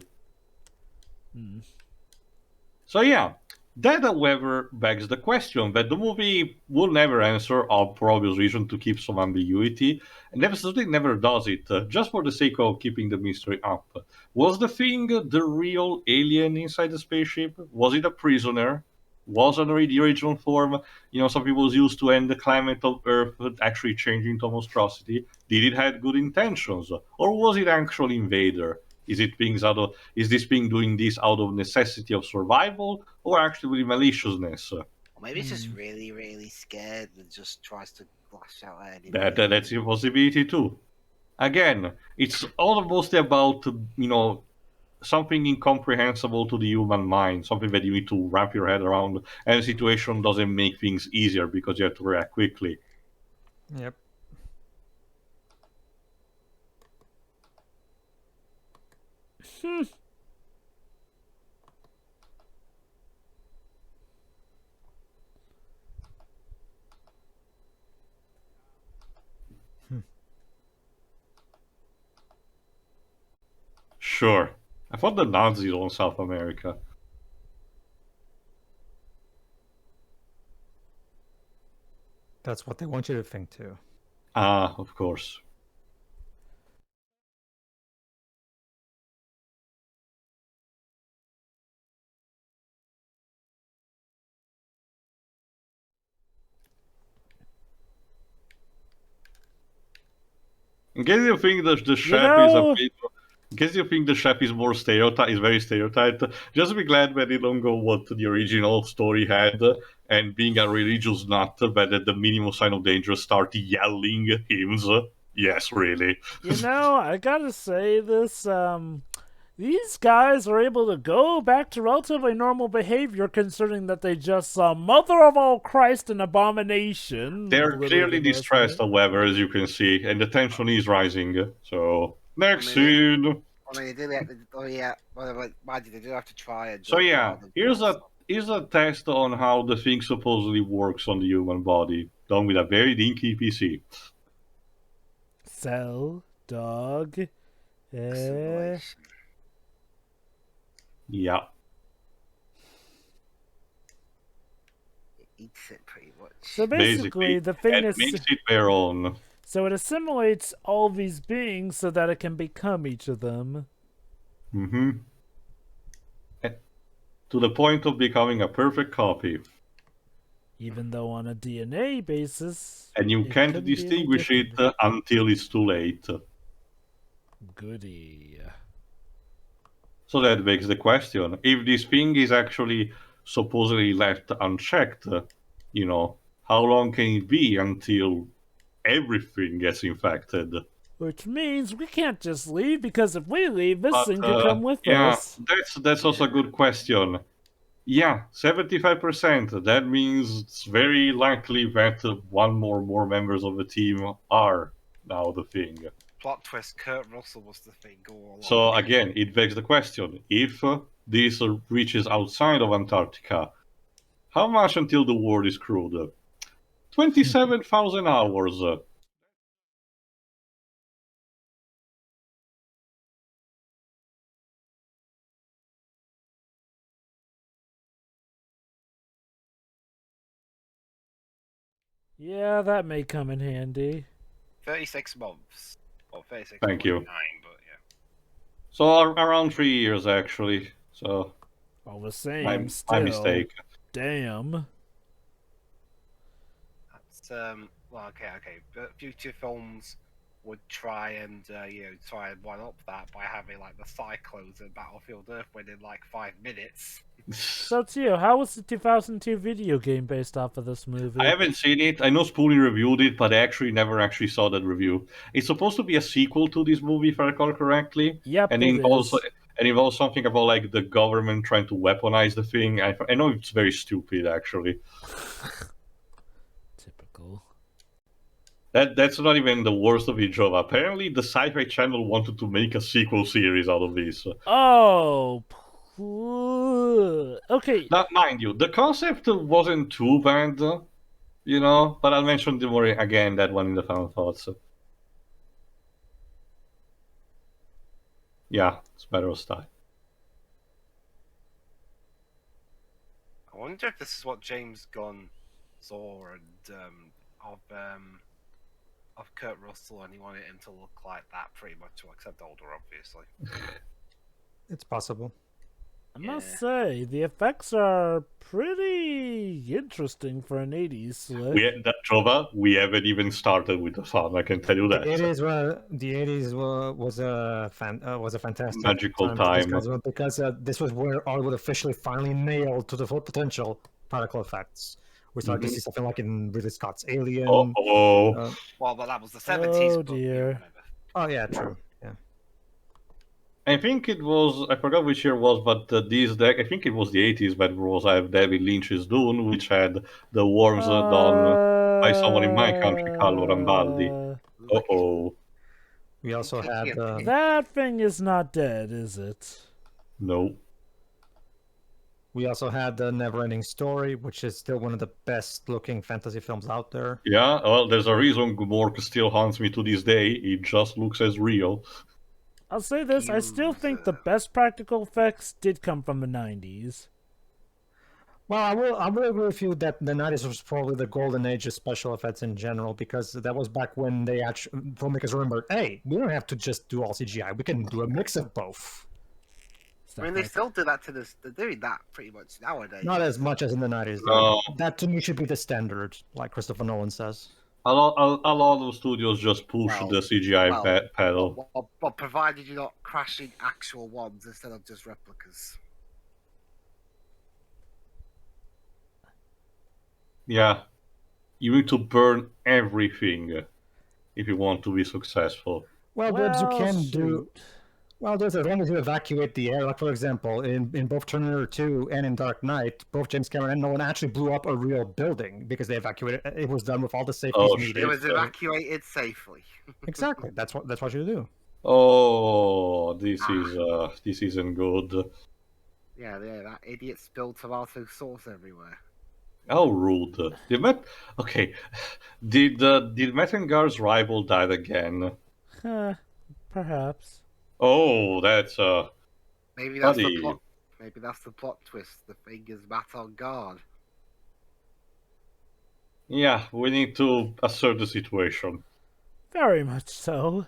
So yeah, that however begs the question that the movie will never answer for obvious reason to keep some ambiguity, and absolutely never does it, just for the sake of keeping the mystery up. Was the Thing the real alien inside the spaceship? Was it a prisoner? Was an the original form, some people used to end the climate of Earth actually changing to monstrosity? Did it have good intentions, or was it actual invader? Is this being doing this out of necessity of survival, or actually maliciousness? Or maybe it's just really, really scared and just tries to lash out at anyone. That's a possibility too. Again, it's all mostly about something incomprehensible to the human mind, something that you need to wrap your head around, and the situation doesn't make things easier because you have to react quickly. Yep. Sure. I thought the Nazis owned South America. That's what they want you to think too. Ah, of course. In case you think that the chef is a bit, in case you think the chef is more stereotyped, is very stereotyped, just be glad that they don't go what the original story had, and being a religious nut, but at the minimum sign of danger start yelling hymns. Yes, really. I gotta say this, these guys are able to go back to relatively normal behavior considering that they just saw Mother of All Christ an abomination. They're clearly distressed, however, as you can see, and the tension is rising. So, next scene. Why did they do have to try it? So yeah, here's a test on how the thing supposedly works on the human body, done with a very dinky PC. Cell, dog, Yeah. It eats it pretty much. So basically the thing is, makes it their own. So it assimilates all these beings so that it can become each of them. Mm-hmm. To the point of becoming a perfect copy. Even though on a DNA basis. And you can't distinguish it until it's too late. Goody. So that begs the question, if this thing is actually supposedly left unchecked, how long can it be until everything gets infected? Which means we can't just leave, because if we leave, this thing could come with us. That's also a good question. Yeah, 75%. That means it's very likely that one more members of the team are now the thing. Plot twist, Kurt Russell was the thing all along. So again, it begs the question, if this reaches outside of Antarctica, how much until the world is crewed? 27,000 hours. Yeah, that may come in handy. 36 months. Or 36 Thank you. But yeah. So around 3 years, actually. So all the same, my mistake. Damn. That's well, okay. But future films would try and one up that by having like the cyclones in Battlefield Earth within like 5 minutes. So Tio, how was the 2002 video game based off of this movie? I haven't seen it. I know Spoonie reviewed it, but I actually never actually saw that review. It's supposed to be a sequel to this movie, if I recall correctly. Yep, and it involves is. And involves something about like the government trying to weaponize the thing. I know it's very stupid, actually. Typical. That's not even the worst of it, Jova. Apparently, the Sci-Fi Channel wanted to make a sequel series out of this. Oh, okay. Now, mind you, the concept wasn't too bad, but I'll mention the more again, that one in the final thoughts. Yeah, it's a matter of style. I wonder if this is what James Gunn saw and of Kurt Russell, and he wanted him to look like that pretty much, except older, obviously. It's possible. I must say, the effects are pretty interesting for an 80s flick. Jova, we haven't even started with the fun, I can tell you that. The 80s was a fantastic magical time. Because this was where Hollywood officially finally nailed to the full potential particle effects. We started to see something like in Ridley Scott's Alien. Well, but that was the 70s. Oh, dear. Oh, yeah, true. Yeah. I think it was, I forgot which year it was, but I think it was the 80s, but it was David Lynch's Dune, which had the worms done by someone in my country, Carlo Rambaldi. Uh-oh. We also had that thing is not dead, is it? No. We also had the Neverending Story, which is still one of the best-looking fantasy films out there. Yeah, well, there's a reason Gomorrah still haunts me to this day. It just looks as real. I'll say this, I still think the best practical effects did come from the 90s. Well, I will agree with you that the 90s was probably the golden age of special effects in general, because that was back when they actually, filmmakers remembered, hey, we don't have to just do all CGI, we can do a mix of both. I mean, they still do that to this. They're doing that pretty much nowadays. Not as much as in the 90s. No. That to me should be the standard, like Christopher Nolan says. A lot of studios just push the CGI pedal. Well, provided you're not crashing actual ones instead of just replicas. Yeah. You need to burn everything if you want to be successful. Well, Dibs, you can do... Well, there's as long as you evacuate the air. Like, for example, in both Terminator 2 and in Dark Knight, both James Cameron and Nolan actually blew up a real building because they evacuated. It was done with all the safeties needed. It was evacuated safely. Exactly. That's what you do. Oh, this isn't good. Yeah, that idiot spilled tomato sauce everywhere. How rude. Okay. Did Mettengar's rival die again? Perhaps. Oh, that's maybe that's the plot. Maybe that's the plot twist. The thing is Matt on guard. Yeah, we need to assert the situation. Very much so.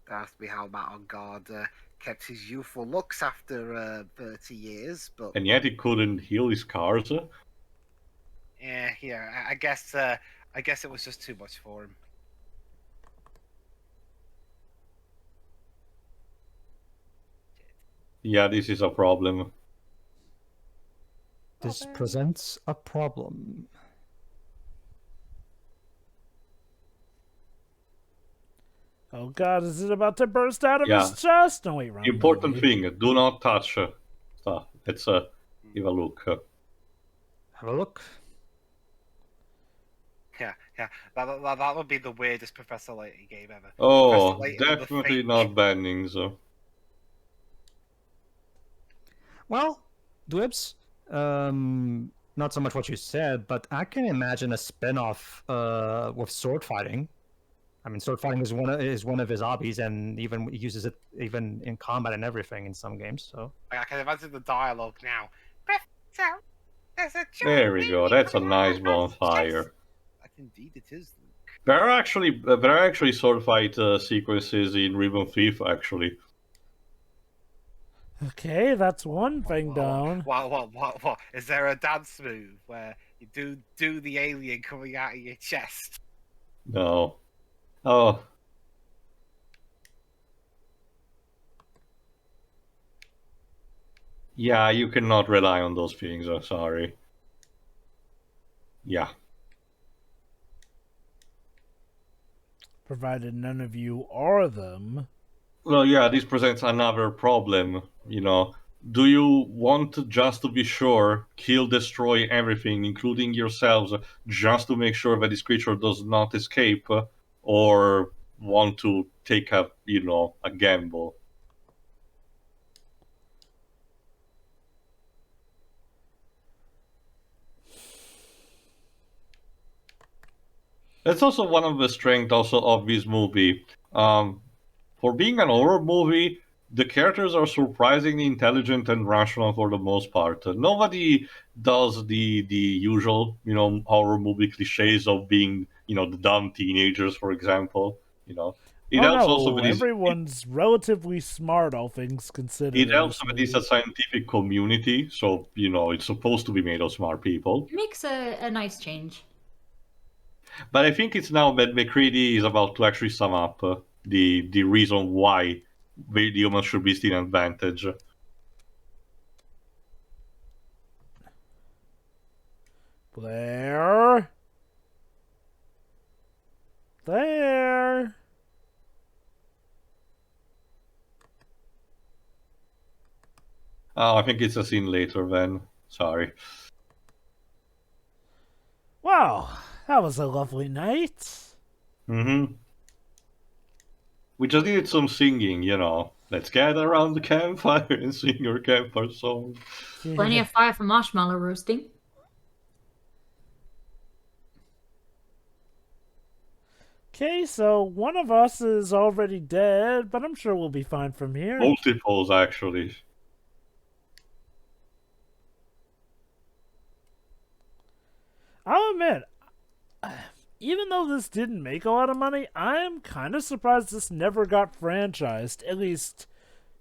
That has to be how Matt on guard kept his youthful looks after 30 years, but and yet he couldn't heal his scars. Yeah. I guess it was just too much for him. Yeah, this is a problem. This presents a problem. Oh God, is it about to burst out of his chest? No, wait, wrong. Important thing, do not touch stuff. Let's give a look. Have a look. Yeah. That would be the weirdest Professor Layton game ever. Oh, definitely not Bennings. Well, Dwibs, not so much what you said, but I can imagine a spin-off with sword fighting. I mean, sword fighting is one of his hobbies, and even he uses it even in combat and everything in some games. So I can imagine the dialogue now. There we go. That's a nice bonfire. Indeed, it is. There are actually sword fight sequences in Ribbon Thief, actually. Okay, that's one thing down. What? Is there a dance move where you do the alien coming out of your chest? No. Oh. Yeah, you cannot rely on those things, I'm sorry. Yeah. Provided none of you are them. Well, yeah, this presents another problem, you know. Do you want, just to be sure, kill, destroy everything, including yourselves, just to make sure that this creature does not escape, or want to take a gamble? That's also one of the strengths of this movie. For being an horror movie, the characters are surprisingly intelligent and rational for the most part. Nobody does the usual, horror movie cliches of being, the dumb teenagers, for example. It helps also with everyone's relatively smart, all things considered. It helps that it's a scientific community, so it's supposed to be made of smart people. It makes a nice change. But I think it's now that McCready is about to actually sum up the reason why the humans should be still an advantage. There. Oh, I think it's a scene later then. Sorry. Wow, that was a lovely night. Mm-hmm. We just needed some singing, you know. Let's gather around the campfire and sing your campfire song. Plenty of fire for marshmallow roasting. Okay, so one of us is already dead, but I'm sure we'll be fine from here. Multiples, actually. I'll admit, even though this didn't make a lot of money, I am kind of surprised this never got franchised. At least,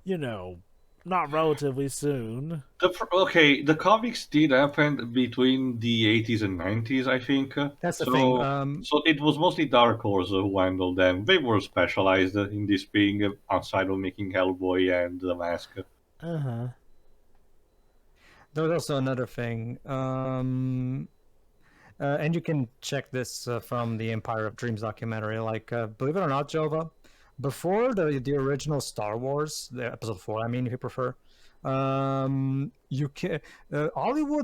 you know, not relatively soon. The comics did happen between the 80s and 90s, I think. That's the thing. So it was mostly Dark Horse who handled them. They were specialized in this being outside of making Hellboy and The Mask. Uh-huh. There was also another thing. And you can check this from the Empire of Dreams documentary. Like, believe it or not, Jova, before the original Star Wars, the Episode 4, I mean, if you prefer, Hollywood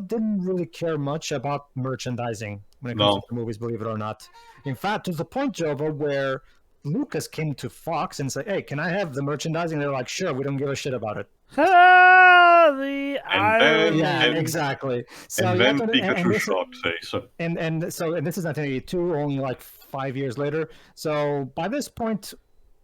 didn't really care much about merchandising when it comes to the movies, believe it or not. In fact, to the point, Jova, where Lucas came to Fox and said, "Hey, can I have the merchandising?" They're like, "Sure, we don't give a shit about it." Exactly. So and then Pikachu shocked face. And this is 1982, only like 5 years later. So by this point,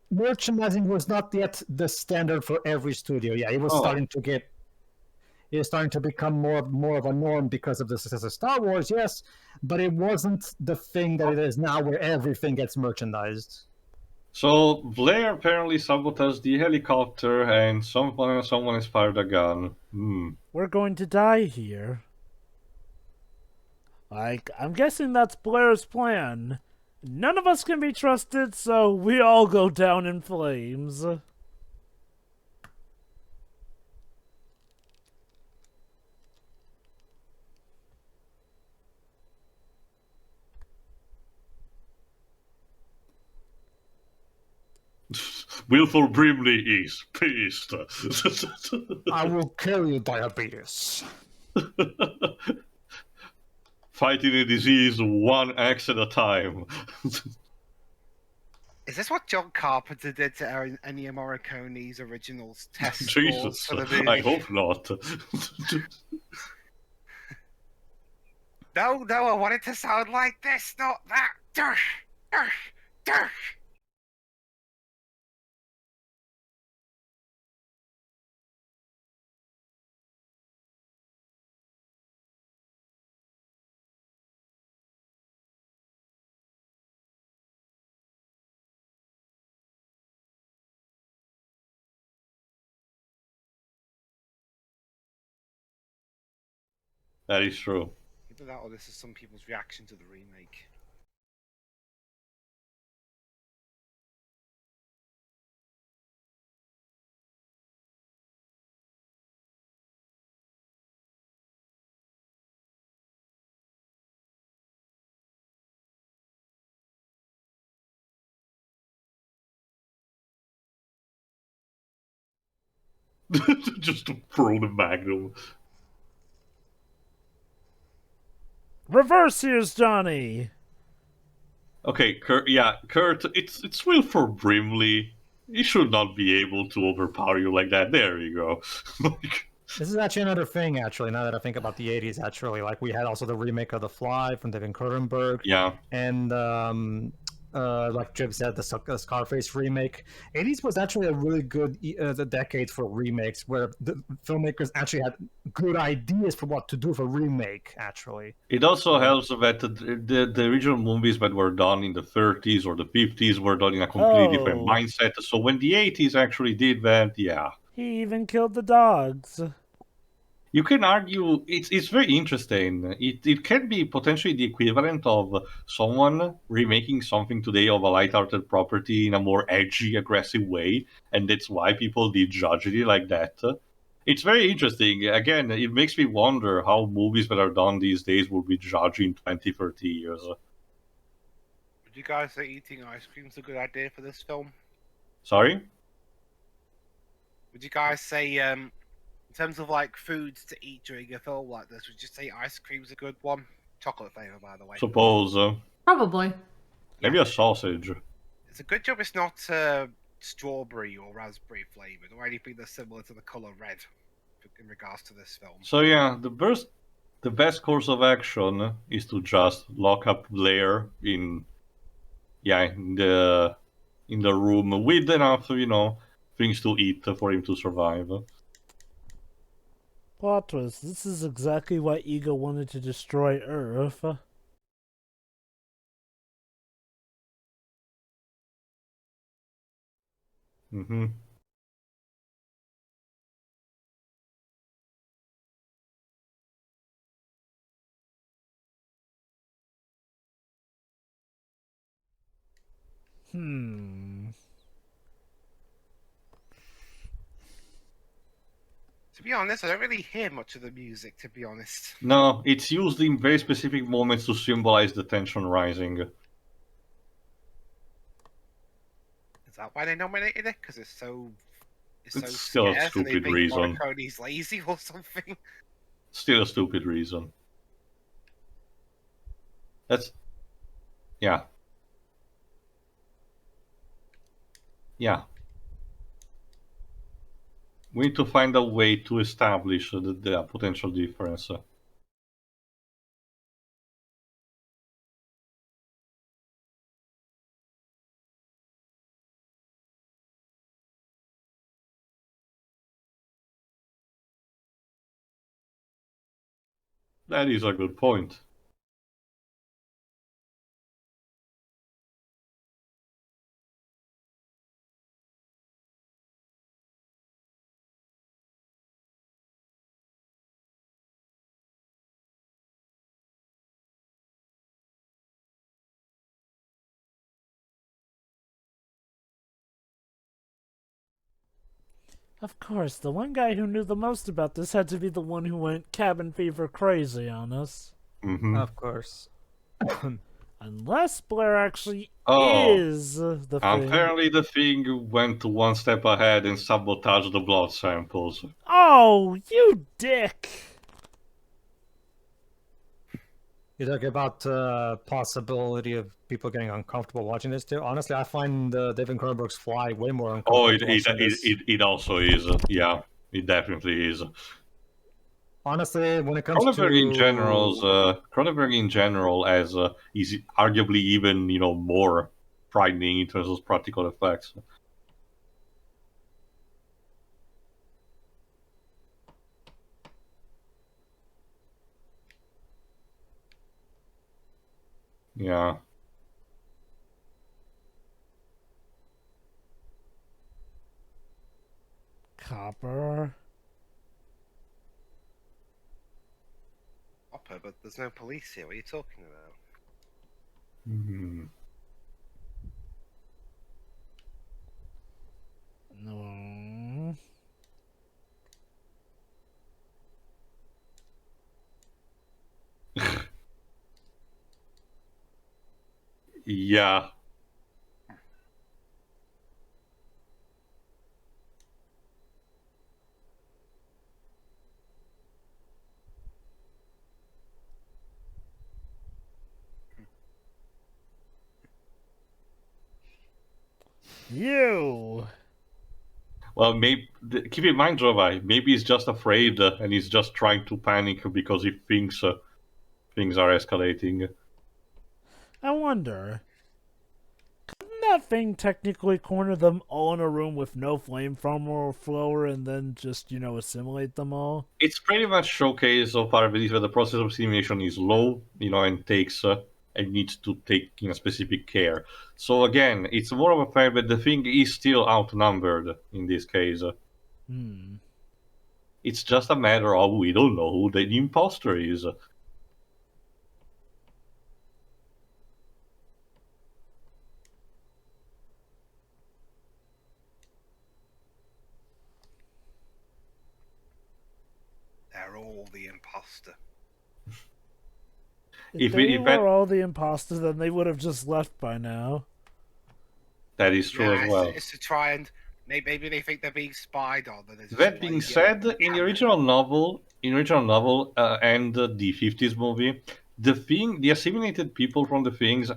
merchandising was not yet the standard for every studio. Yeah, it was starting to become more of a norm because of the success of Star Wars, yes, but it wasn't the thing that it is now where everything gets merchandised. So Blair apparently sabotaged the helicopter and someone has fired a gun. We're going to die here. Like, I'm guessing that's Blair's plan. None of us can be trusted, so we all go down in flames. Wilford Brimley is pissed. I will kill you, diabetes. Fighting a disease one axe at a time. Is this what John Carpenter did to Ennio Morricone's originals test Jesus, for the movie? I hope not. No, I want it to sound like this, not that. Durf, durf, durf. That is true. Either that or this is some people's reaction to the remake. Just to throw the magnum. Reverse here's Johnny. Okay, Kurt, it's Wilford Brimley. He should not be able to overpower you like that. There you go. This is actually another thing, actually, now that I think about the 80s, actually. Like, we had also the remake of The Fly from David Cronenberg. Yeah. And, like Jib said, the Scarface remake. 80s was actually a really good decade for remakes, where the filmmakers actually had good ideas for what to do for remake, actually. It also helps that the original movies that were done in the 30s or the 50s were done in a completely different mindset. So when the 80s actually did that, yeah. He even killed the dogs. You can argue it's very interesting. It can be potentially the equivalent of someone remaking something today of a light-hearted property in a more edgy, aggressive way, and that's why people did judge it like that. It's very interesting. Again, it makes me wonder how movies that are done these days will be judged in 20, 30 years. Would you guys say eating ice cream is a good idea for this film? Sorry? Would you guys say, in terms of like foods to eat during a film like this, would you say ice cream's a good one? Chocolate flavor, by the way. Suppose. Probably. Maybe a sausage. It's a good job it's not strawberry or raspberry flavored, or anything that's similar to the color red in regards to this film. So yeah, the best course of action is to just lock up Blair in the room with enough, things to eat for him to survive. Plot twist, this is exactly why Ego wanted to destroy Earth. Mm-hmm. To be honest, I don't really hear much of the music, to be honest. No, it's used in very specific moments to symbolize the tension rising. Is that why they nominated it? Because it's so still a scarce and stupid they think reason. Morricone's lazy or something. Still a stupid reason. That's... Yeah. Yeah. We need to find a way to establish the potential difference. That is a good point. Of course, the one guy who knew the most about this had to be the one who went cabin fever crazy on us. Mm-hmm. Of course. Unless Blair actually Oh, is the thing. apparently the thing went one step ahead and sabotaged the blood samples. Oh, you dick! You talk about possibility of people getting uncomfortable watching this too. Honestly, I find David Cronenberg's Fly way more uncomfortable. Oh, it also is. Yeah, it definitely is. Honestly, when it comes Cronenberg to Cronenberg in general is arguably even more frightening in terms of practical effects. Yeah. Copper. Hopper, but there's no police here. What are you talking about? Mm-hmm. No. Yeah. You. Well, keep in mind, Jova, maybe he's just afraid and he's just trying to panic because he thinks things are escalating. I wonder. Couldn't that thing technically corner them all in a room with no flamethrower and then just, assimilate them all? It's pretty much showcase of our belief that the process of simulation is low, and takes and needs to take specific care. So again, it's more of a fact that the thing is still outnumbered in this case. It's just a matter of we don't know who the imposter is. They're all the imposter. If they were all the imposters, then they would have just left by now. That is true as well. It's to try and maybe they think they're being spied on. That being said, in the original novel, and the 50s movie, the assimilated people from the things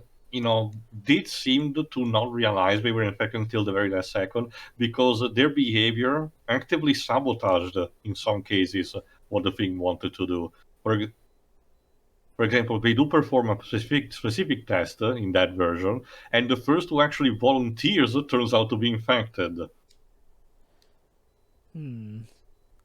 did seem to not realize they were infected until the very last second, because their behavior actively sabotaged, in some cases, what the thing wanted to do. For example, they do perform a specific test in that version, and the first who actually volunteers turns out to be infected.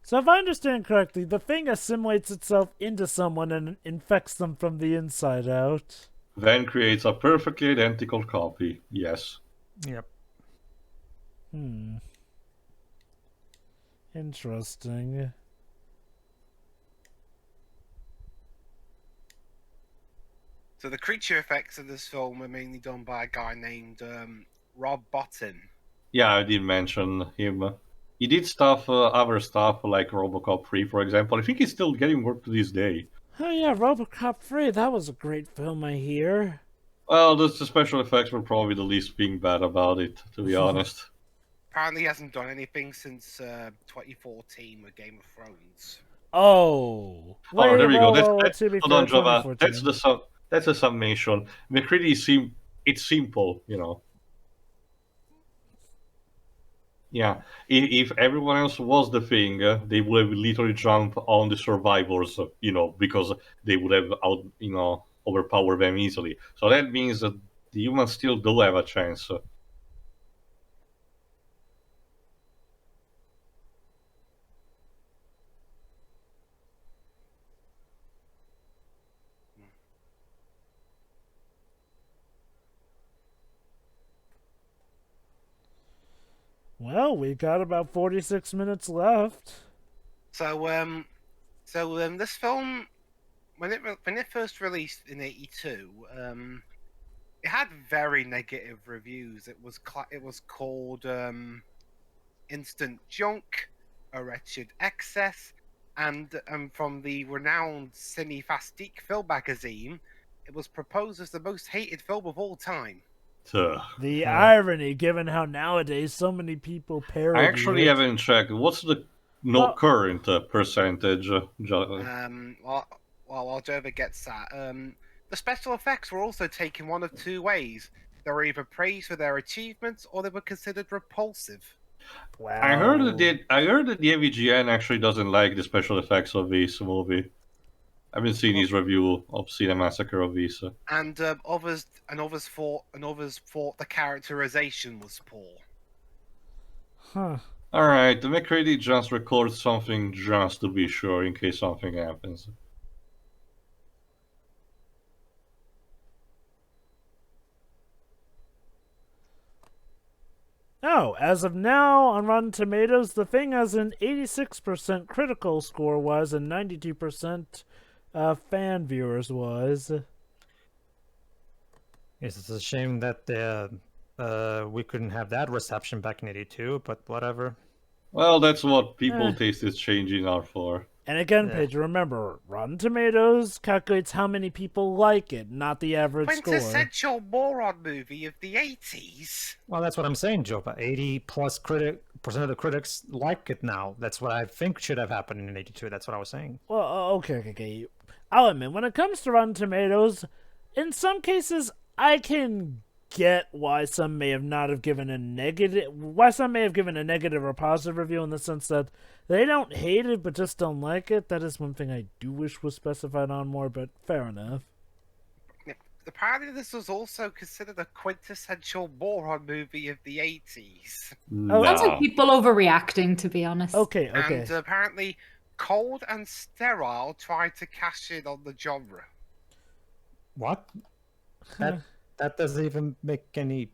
So if I understand correctly, the thing assimilates itself into someone and infects them from the inside out. Then creates a perfectly identical copy, yes. Yep. Interesting. So the creature effects of this film are mainly done by a guy named Rob Bottin. Yeah, I did mention him. He did other stuff like RoboCop 3, for example. I think he's still getting work to this day. Oh yeah, RoboCop 3, that was a great film, I hear. Well, the special effects were probably the least thing bad about it, to be honest. Apparently he hasn't done anything since 2014 with Game of Thrones. Oh. Wait, there we go. Hold on, Java. That's a summation. McCready it's simple, Yeah, if everyone else was the thing, they would have literally jumped on the survivors, because they would have overpowered them easily. So that means that the humans still do have a chance. Well, we've got about 46 minutes left. So this film, when it first released in '82, it had very negative reviews. It was called instant junk, a wretched excess, and from the renowned Cinefastique film magazine, it was proposed as the most hated film of all time. The irony, given how nowadays so many people parody I actually haven't checked. What's the current percentage? While Jova gets that, the special effects were also taken one of two ways. They were either praised for their achievements, or they were considered repulsive. Wow. I heard that the AVGN actually doesn't like the special effects of this movie. I haven't seen his review of Cinemassacre of this. And others thought the characterization was poor. Huh. Alright, the McCready just records something just to be sure in case something happens. Oh, as of now, on Rotten Tomatoes, the thing has an 86% critical score-wise and 92% fan viewers-wise. Yes, it's a shame that we couldn't have that reception back in '82, but whatever. Well, that's what people taste is changing are for. And again, Paige, remember, Rotten Tomatoes calculates how many people like it, not the average score. Quintessential moron movie of the '80s. Well, that's what I'm saying, Jova. 80+% of the critics like it now. That's what I think should have happened in '82. That's what I was saying. Well, okay. I'll admit, when it comes to Rotten Tomatoes, in some cases, I can get why some may have given a negative or positive review, in the sense that they don't hate it but just don't like it. That is one thing I do wish was specified on more, but fair enough. Apparently this was also considered a quintessential moron movie of the '80s. No. Sounds like people overreacting, to be honest. Okay. And apparently Cold and Sterile tried to cash in on the genre. What? That doesn't even make any...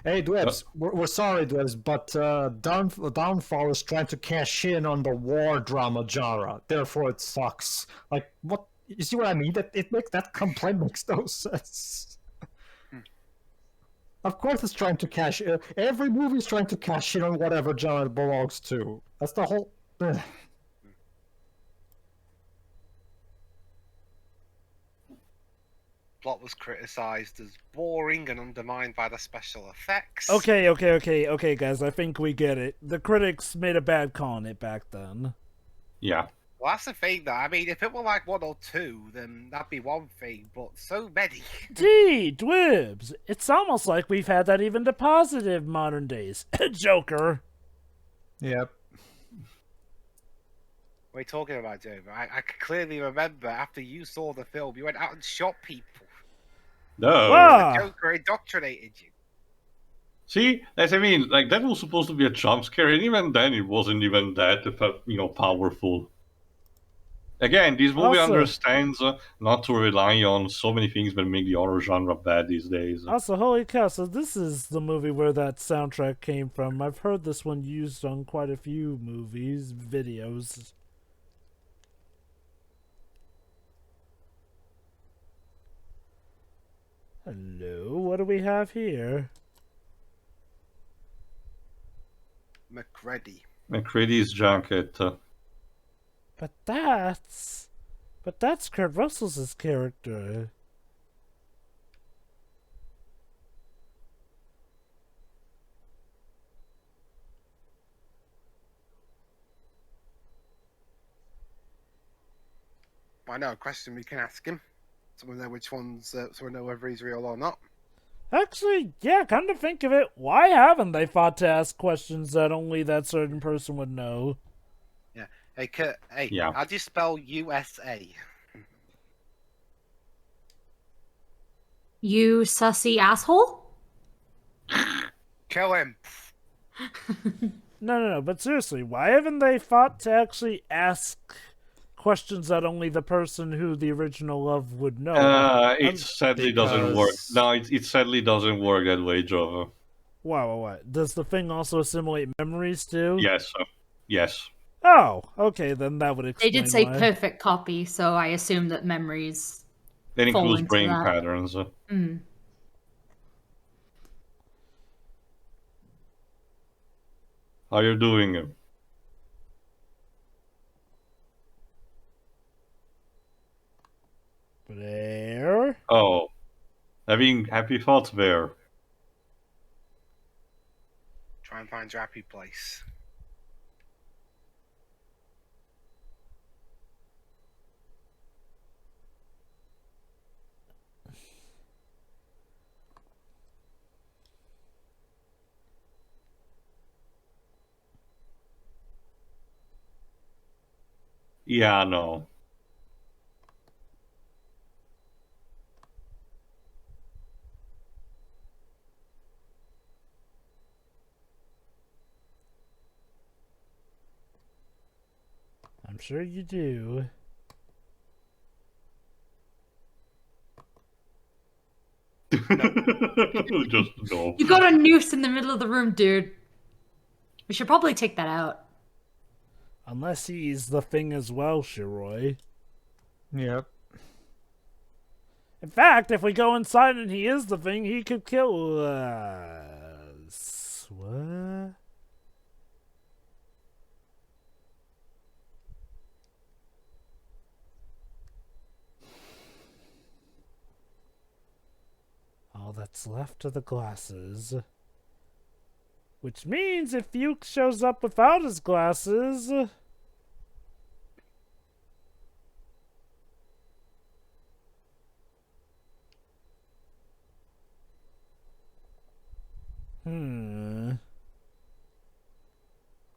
Hey, Dwebs, we're sorry, Dwebs, but Downfall is trying to cash in on the war drama genre. Therefore, it sucks. Like, what? You see what I mean? That complaint makes no sense. Of course it's trying to cash in. Every movie is trying to cash in on whatever genre it belongs to. That's the whole... Plot was criticized as boring and undermined by the special effects. Okay, guys, I think we get it. The critics made a bad call on it back then. Yeah. Well, that's the thing, though. I mean, if it were like 1 or 2, then that'd be one thing, but so many. Gee, Dwibs, it's almost like we've had that even to positive modern days. Joker. Yep. What are you talking about, Jover? I can clearly remember after you saw the film, you went out and shot people. No. Wow. The Joker indoctrinated you. See, as I mean, like that was supposed to be a jump scare, and even then, it wasn't even that, powerful. Again, this movie Also- understands not to rely on so many things that make the horror genre bad these days. Also, holy cow, so this is the movie where that soundtrack came from. I've heard this one used on quite a few movies, videos. Hello, what do we have here? McCready. McCready's jacket. But that's Kurt Russell's character. I know a question we can ask him. So we know which ones, so we know whether he's real or not. Actually, yeah, come to think of it, why haven't they fought to ask questions that only that certain person would know? Yeah. Hey, Kurt, hey, Yeah. how do you spell USA? You sussy asshole? Kill him. No, but seriously, why haven't they fought to actually ask questions that only the person who the original love would know? It sadly doesn't work. because- No, it sadly doesn't work that way, Jova. Wow. Does the thing also assimilate memories too? Yes. Yes. Oh, okay, then that would They explain did say why. perfect copy, so I assume that memories. That Fall includes into brain that. patterns. Mm. How you doing? There. Oh. Having happy thoughts there. Try and find your happy place. Yeah, no. I'm sure you do. Just no. You got a noose in the middle of the room, dude. We should probably take that out. Unless he's the thing as well, Shiroi. Yep. In fact, if we go inside and he is the thing, he could kill us. What? All that's left are the glasses. Which means if Fuke shows up without his glasses...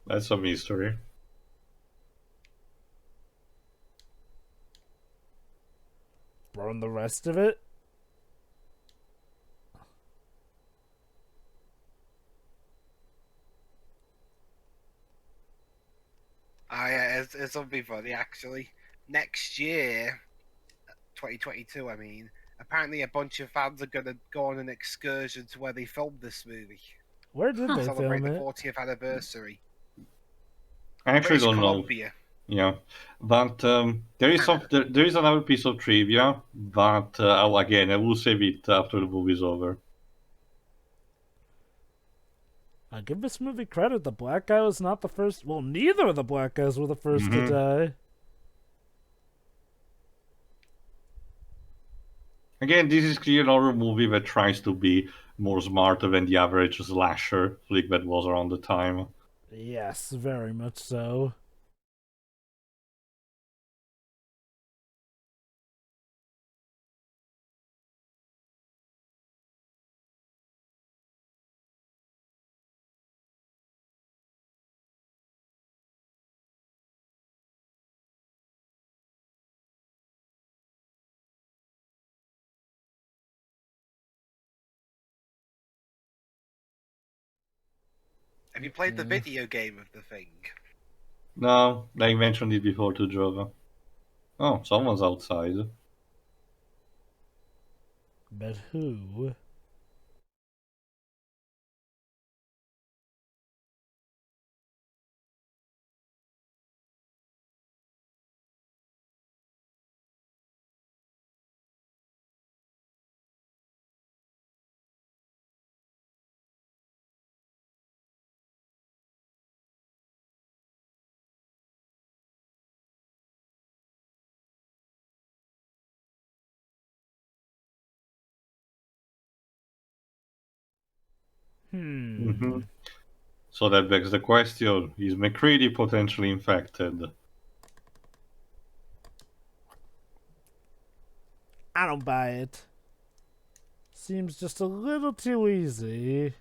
That's a mystery. Burn the rest of it? Yeah, it's something funny actually. Next year, 2022, I mean, apparently a bunch of fans are gonna go on an excursion to where they filmed this movie. Where did they Celebrate film the it? 40th anniversary. I actually British don't know. Columbia. Yeah, but there is another piece of trivia, but again, I will save it after the movie's over. I give this movie credit. The black guy was not the first. Well, neither of the black guys were the 1st to die. Again, this is clearly an horror movie that tries to be more smarter than the average slasher flick that was around the time. Yes, very much so. Have you played the video game of the thing? No, I mentioned it before to Jova. Oh, someone's outside. But who? So that begs the question, is McCready potentially infected? I don't buy it. Seems just a little too easy.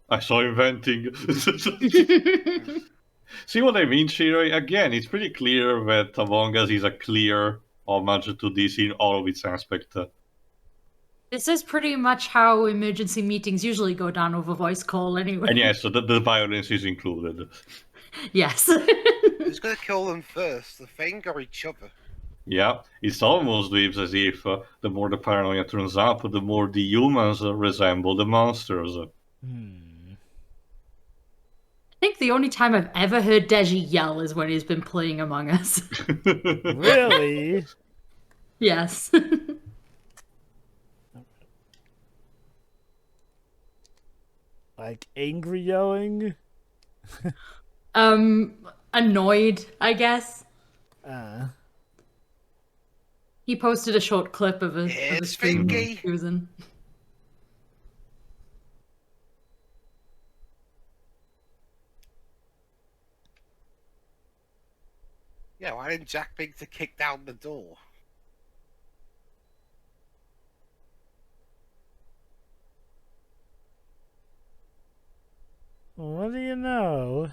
I saw him venting. See what I mean, Shiroi? Again, it's pretty clear that Among Us is a clear homage to DC in all of its aspects. This is pretty much how emergency meetings usually go down over voice call anyway. And yes, so the violence is included. Yes. Who's going to kill them first, the thing or each other? Yeah, it almost seems as if the more the paranoia turns up, the more the humans resemble the monsters. I think the only time I've ever heard Deji yell is when he's been playing Among Us. Really? Yes. Like angry yelling? Annoyed, I guess. He posted a short clip of a stream he was in. Yeah, why didn't Jack Victor kick down the door? What do you know?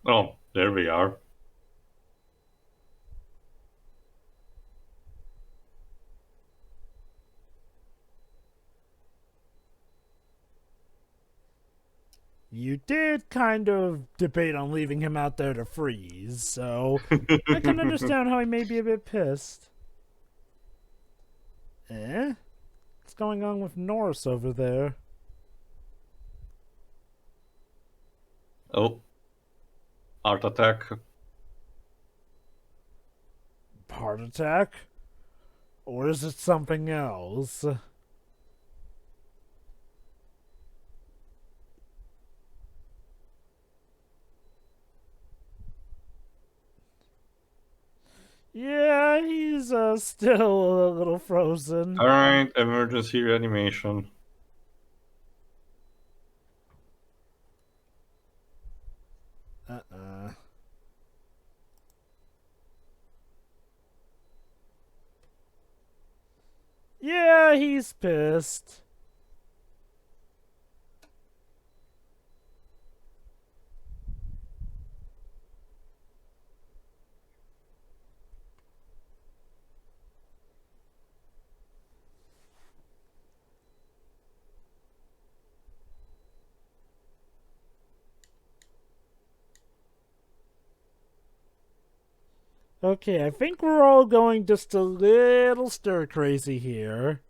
Oh, there we are. You did kind of debate on leaving him out there to freeze, so I can understand how he may be a bit pissed. What's going on with Norris over there? Oh. Art attack. Heart attack? Or is it something else? Yeah, he's still a little frozen. Alright, emergency reanimation. Yeah, he's pissed. Okay, I think we're all going just a little stir-crazy here.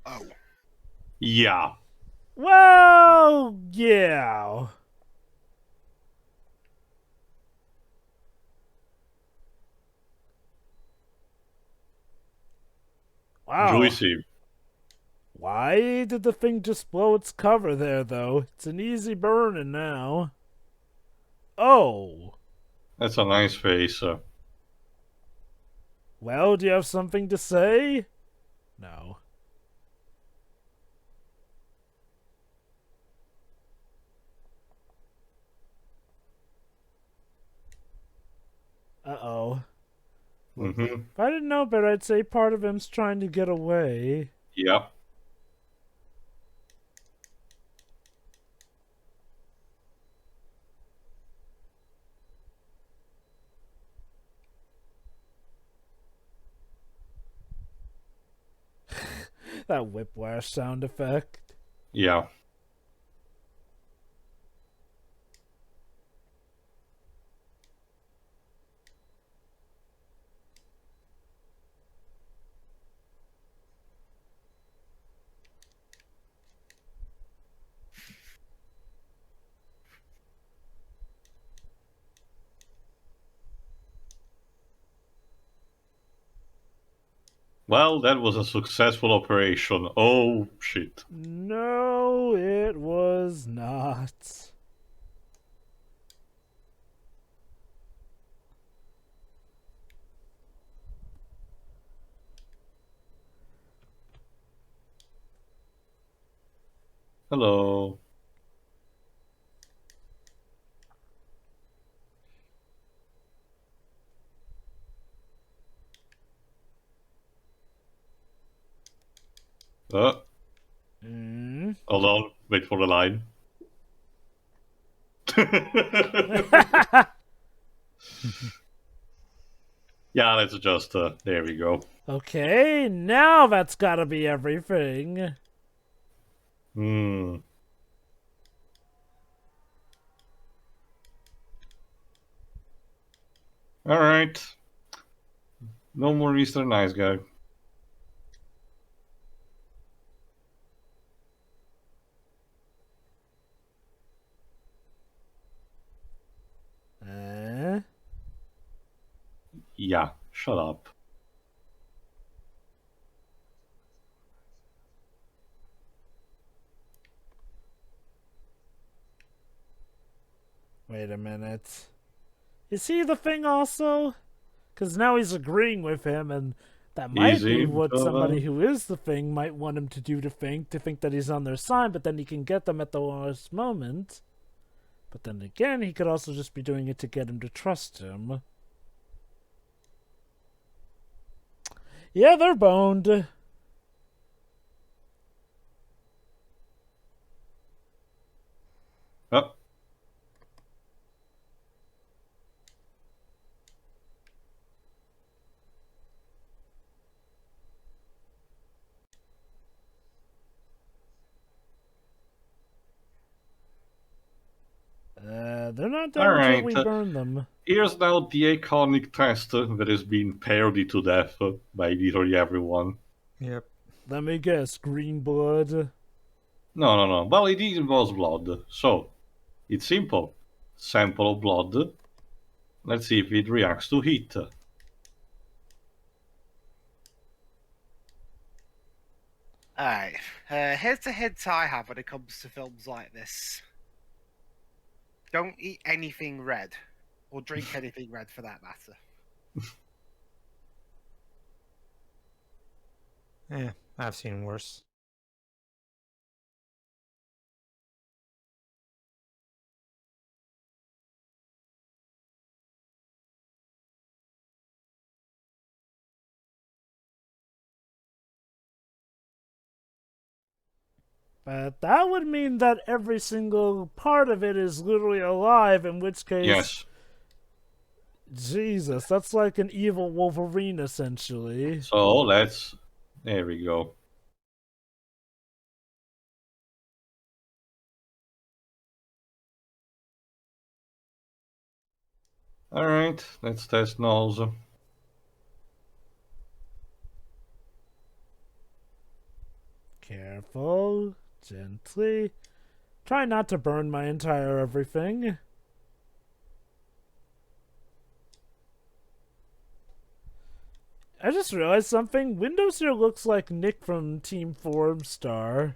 Oh. Yeah. Well, yeah. Wow. Juicy. Why did the thing just blow its cover there, though? It's an easy burning now. Oh. That's a nice face. Well, do you have something to say? No. Uh-oh. Mm-hmm. If I didn't know better, I'd say part of him's trying to get away. Yep. That whiplash sound effect. Yeah. Well, that was a successful operation. Oh, shit. No, it was not. Hello. Hold on. Wait for the line. Yeah, let's just, there we go. Okay, now that's gotta be everything. Hmm. Alright. No more Mr. Nice Guy. Yeah, shut up. Wait a minute. Is he the thing also? Because now he's agreeing with him, and that might be what somebody who is the thing might want him to do to think that he's on their side, but then he can get them at the last moment. But then again, he could also just be doing it to get him to trust him. Yeah, they're boned. Oh. They're not down until we burn them. Here's now the iconic test that is being parodied to death by literally everyone. Yep. Let me guess, green blood? No. Well, it involves blood. So, it's simple. Sample of blood. Let's see if it reacts to heat. Alright. Here's the hint I have when it comes to films like this. Don't eat anything red. Or drink anything red for that matter. Yeah, I've seen worse. But that would mean that every single part of it is literally alive, in which case... Yes. Jesus, that's like an evil Wolverine, essentially. So, let's... There we go. Alright, let's test nulls. Careful. Gently. Try not to burn my entire everything. I just realized something. Windows here looks like Nick from Team Formstar.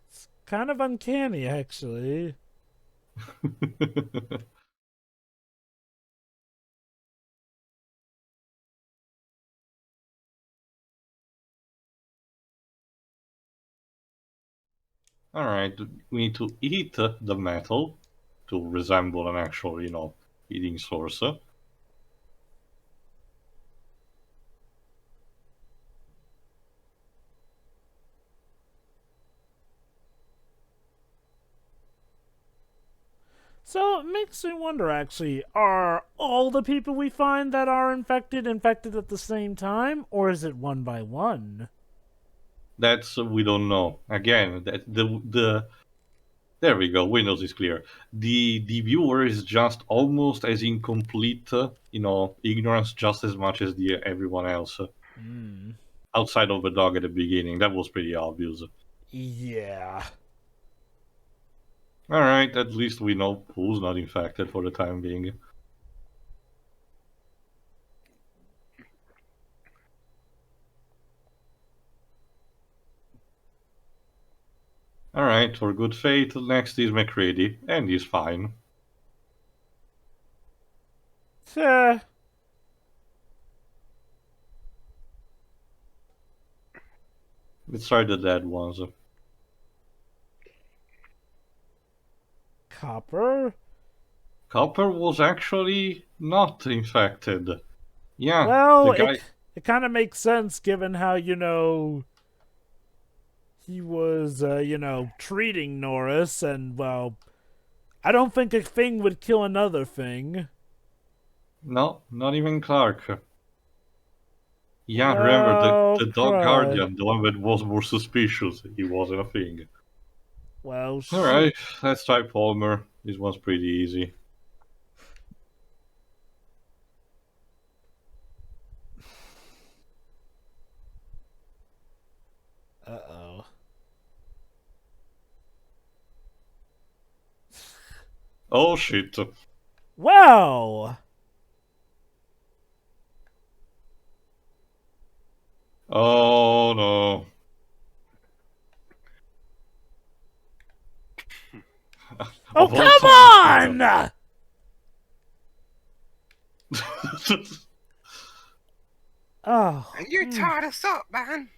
It's kind of uncanny, actually. Alright, we need to eat the metal to resemble an actual, eating source. So it makes me wonder, actually, are all the people we find that are infected at the same time, or is it one by one? That's we don't know. Again, there we go. Windows is clear. The viewer is just almost as incomplete, ignorance just as much as the everyone else. Outside of the dog at the beginning, that was pretty obvious. Yeah. Alright, at least we know who's not infected for the time being. Alright, for good fate, next is McCready, and he's fine. Let's try the dead ones. Copper? Copper was actually not infected. Yeah, well, the guy... it kind of makes sense given how, he was, treating Norris, and, well, I don't think a thing would kill another thing. No, not even Clark. Yeah, remember, the dog guardian, the one that was more suspicious, he wasn't a thing. Well, alright, let's try Palmer. This one's pretty easy. Uh-oh. Oh shit. Wow! Oh no. Oh, come on! Oh. You tied us up, man.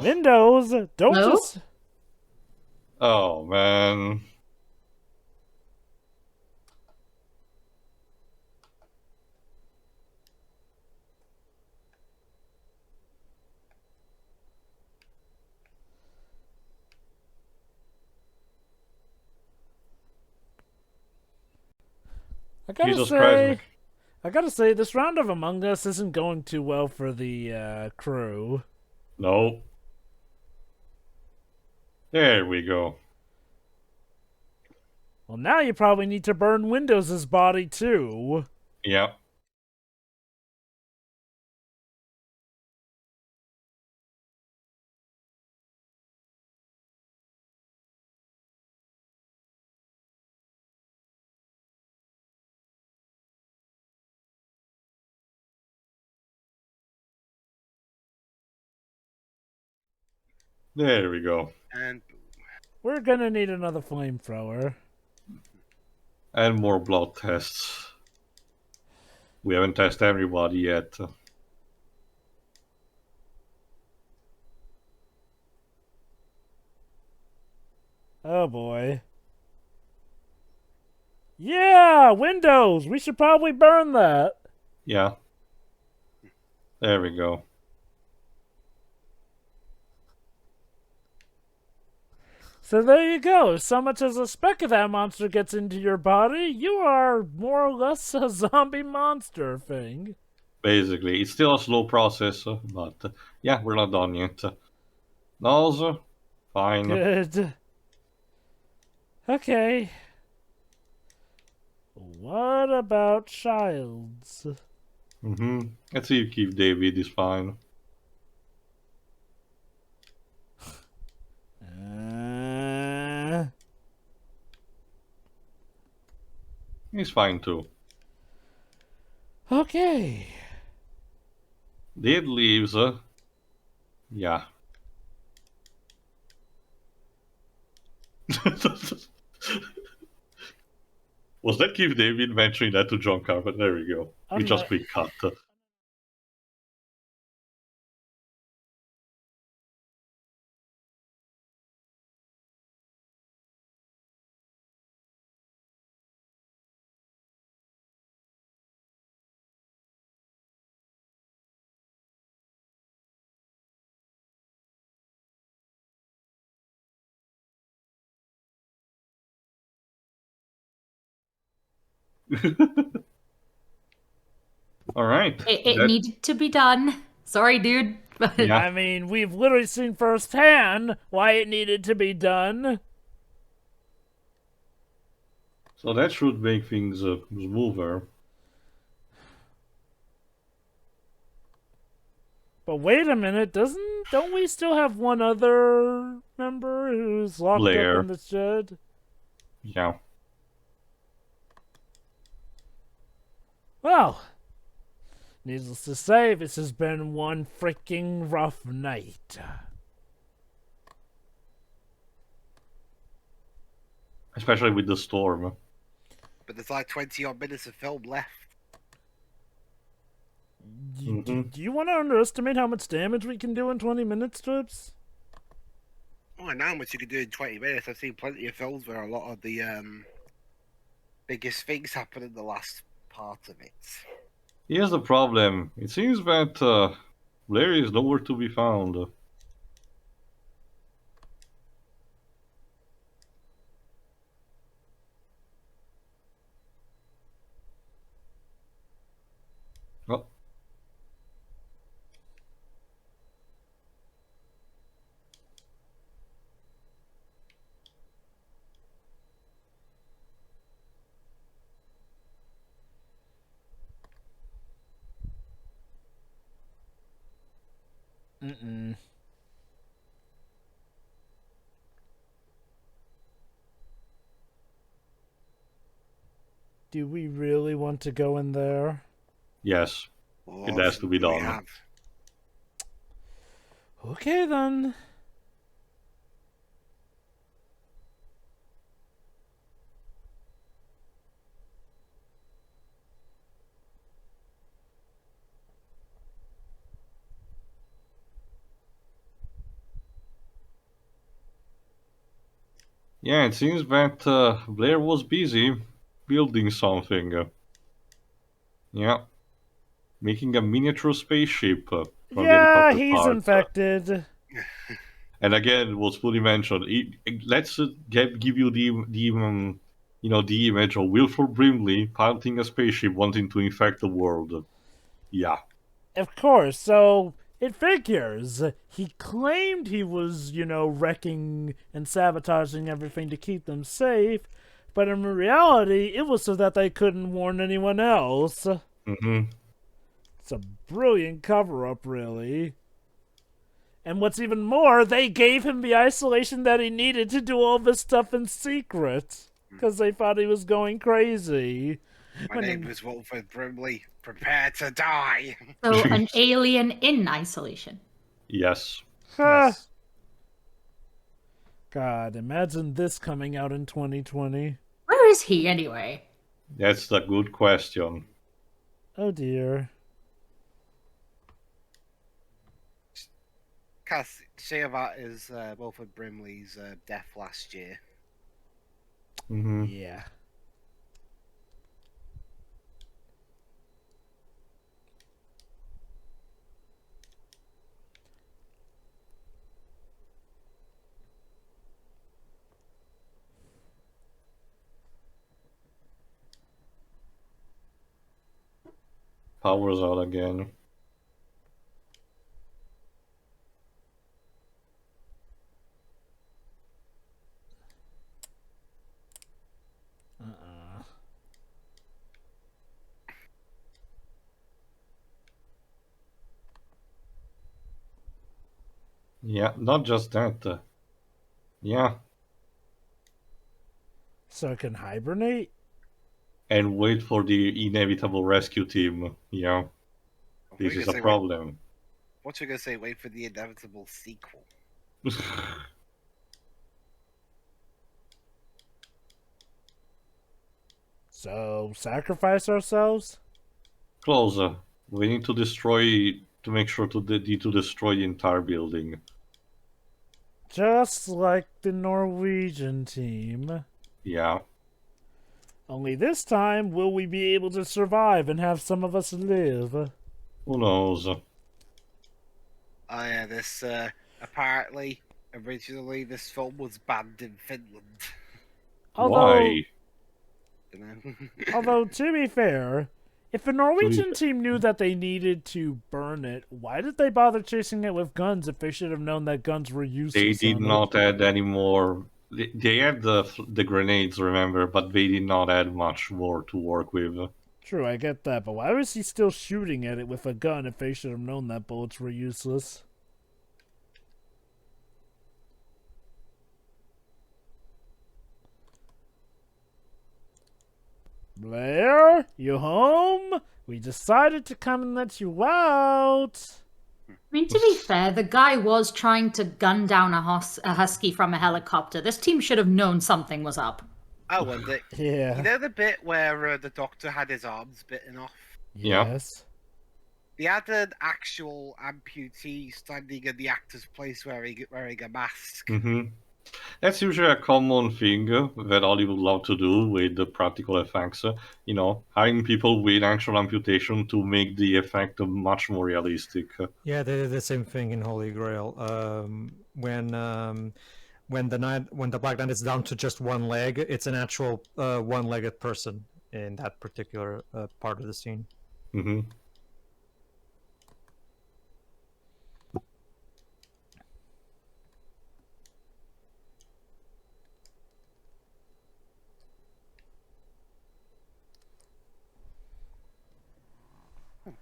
Windows, don't No? just... Oh man. I gotta say, this round of Among Us isn't going too well for the crew. No. There we go. Well, now you probably need to burn Windows' body too. Yeah. There we go. And we're gonna need another flamethrower. And more blood tests. We haven't tested everybody yet. Oh boy. Yeah, Windows! We should probably burn that. Yeah. There we go. So there you go. If so much as a speck of that monster gets into your body, you are more or less a zombie monster thing. Basically, it's still a slow process, but yeah, we're not done yet. Nose, fine. Good. Okay. What about Childs? Let's see if Keith David is fine. He's fine too. Okay. Dead leaves. Yeah. Was that Keith David mentioning that to John Carpenter? There we go. We just quick cut. All right. It needed to be done. Sorry, dude. But Yeah. I mean, we've literally seen firsthand why it needed to be done. So that should make things smoother. But wait a minute, don't we still have one other member who's locked Blair. up in the shed? Yeah. Well, needless to say, this has been one freaking rough night. Especially with the storm. But there's like 20 odd minutes of film left. Do you want to underestimate how much damage we can do in 20 minutes, Trips? Oh, I know how much you can do in 20 minutes. I've seen plenty of films where a lot of the biggest things happen in the last part of it. Here's the problem. It seems that Blair is nowhere to be found. Oh. Mm-mm. Do we really want to go in there? Yes. Oh, It has to be we done. have. Okay, then. Yeah, it seems that Blair was busy building something. Yeah. Making a miniature spaceship from the Yeah, helicopter he's parts. infected. And again, was fully mentioned. Let's give you the the image of Wilford Brimley piloting a spaceship wanting to infect the world. Yeah. Of course, so it figures. He claimed he was, wrecking and sabotaging everything to keep them safe, but in reality, it was so that they couldn't warn anyone else. Mm-hmm. It's a brilliant cover-up, really. And what's even more, they gave him the isolation that he needed to do all this stuff in secret, because they thought he was going crazy. My name is Wilford Brimley. Prepare to die. so an alien in isolation. Yes. Yes. God, imagine this coming out in 2020. Where is he anyway? That's a good question. Oh dear. Cass, share that is Wilford Brimley's death last year. Mm-hmm. Yeah. Power's out again. Yeah, not just that. Yeah. So it can hibernate? and wait for the inevitable rescue team. Yeah, this is a problem. What you gonna say? Wait for the inevitable sequel. So, sacrifice ourselves? Closer. We need to make sure to destroy the entire building. Just like the Norwegian team. Yeah. Only this time, will we be able to survive and have some of us live? Who knows? Oh yeah, this apparently originally this film was banned in Finland. Why? Although, to be fair, if the Norwegian team knew that they needed to burn it, why did they bother chasing it with guns if they should have known that guns were useless? They did not add any more. They had the grenades, remember, but they did not add much more to work with. True, I get that, but why was he still shooting at it with a gun if they should have known that bullets were useless? Blair, you home? We decided to come and let you out. I mean, to be fair, the guy was trying to gun down a husky from a helicopter. This team should have known something was up. Oh, and yeah. You know the bit where the doctor had his arms bitten off? Yes. They had an actual amputee standing in the actor's place wearing a mask. Mm-hmm. That's usually a common thing that Hollywood love to do with the practical effects. Hiring people with actual amputation to make the effect much more realistic. Yeah, they did the same thing in Holy Grail. When the Black Knight is down to just one leg, it's an actual one-legged person in that particular part of the scene. Mm-hmm.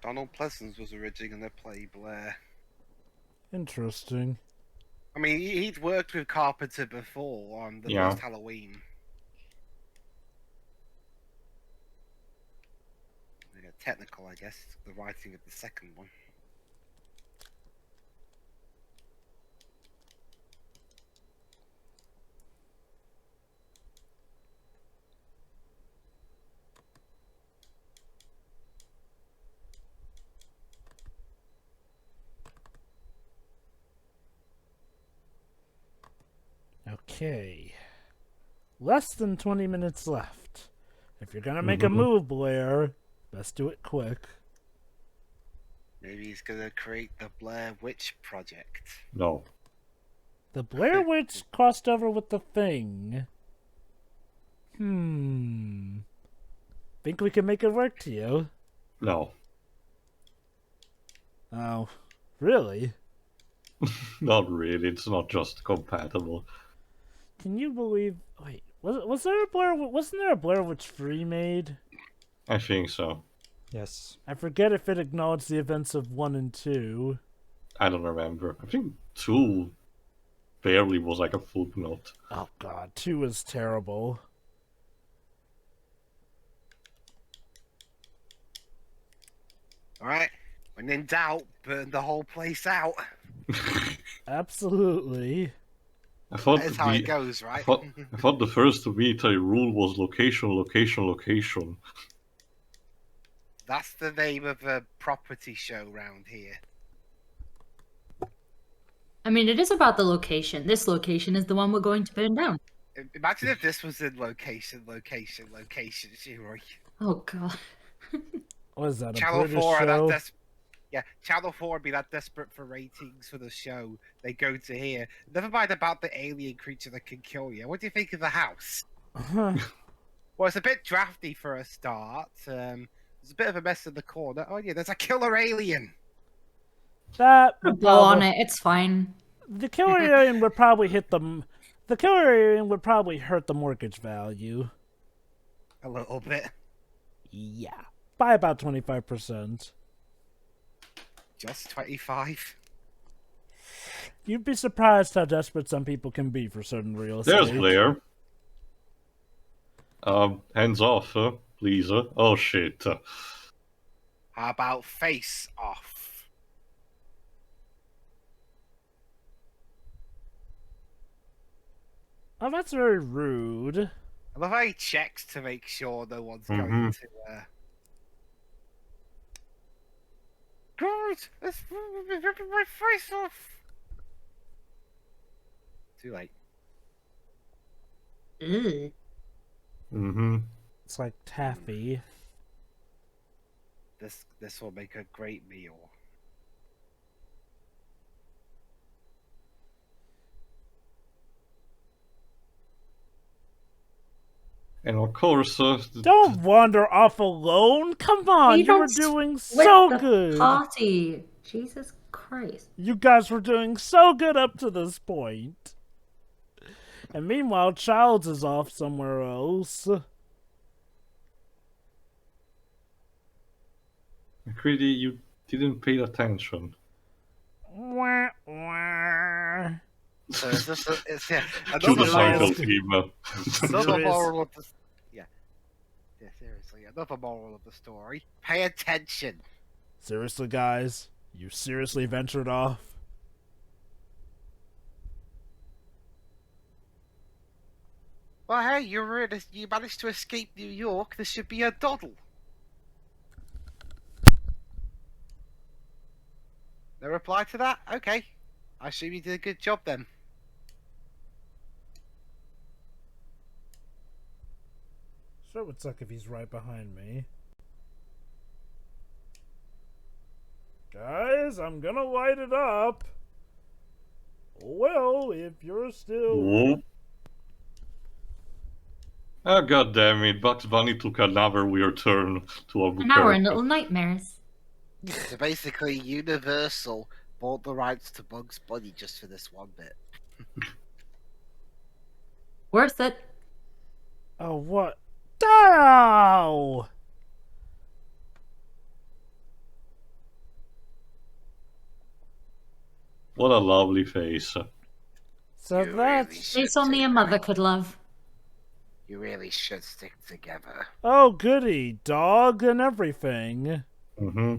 Donald Pleasance was originally going to play Blair. Interesting. I mean, he'd worked with Carpenter before on the first Halloween. Yeah, technical, I guess, the writing of the second one. Okay. Less than 20 minutes left. If you're gonna make a move, Blair, best do it quick. Maybe he's gonna create the Blair Witch Project. No. The Blair Witch crossed over with the Thing. Think we can make it work to you? No. Oh, really? Not really. It's not just compatible. Can you believe? Wait, was there a Blair? Wasn't there a Blair Witch 3 made? I think so. Yes. I forget if it acknowledged the events of 1 and 2. I don't remember. I think 2 barely was like a footnote. Oh god, 2 was terrible. Alright, when in doubt, burn the whole place out. Absolutely. That's how it goes, right? I thought the first military rule was location, location, location. That's the name of a property show round here. I mean, it is about the location. This location is the one we're going to burn down. Imagine if this was in location, Shiro. Oh god. What is that, a Channel British 4 show? Channel 4 would be that desperate for ratings for the show. They go to here. Never mind about the alien creature that can kill you. What do you think of the house? Well, it's a bit drafty for a start. There's a bit of a mess in the corner. Oh yeah, there's a killer alien. That Put a bow on it. It's fine. The killer alien would probably hit them. The killer alien would probably hurt the mortgage value. A little bit. Yeah, by about 25%. Just 25. You'd be surprised how desperate some people can be for certain real estate. There's Blair. Hands off. please. Oh, shit. How about Face Off? Oh, that's very rude. I love how he checks to make sure no one's Mhm. going to... God, let's rip my face off! Too late. Ugh. Mm-hmm. It's like taffy. This will make a great meal. And of course... Don't wander off alone. Come on, you were doing so good. Party. Jesus Christ. You guys were doing so good up to this point. And meanwhile, Childs is off somewhere else. McCready, you didn't pay attention. Wah, wah. So it's just To the another cycle moral, team. another moral of the yeah seriously, another moral of the story. Pay attention. Seriously, guys, you seriously ventured off? Well, hey, you managed to escape New York. This should be a doddle. No reply to that? Okay. I assume you did a good job then. Sure would suck if he's right behind me. Guys, I'm gonna light it up. Well, if you're still... Whoop. Oh, god damn it. Bugs Bunny took another weird turn to And now we're in Albuquerque. Little Nightmares. So basically, Universal bought the rights to Bugs Bunny just for this one bit. Worth it. Oh, what? Ow! What a lovely face. So You that's... really should It's only a stick- mother could love. You really should stick together. Oh, goody. Dog and everything. Mm-hmm.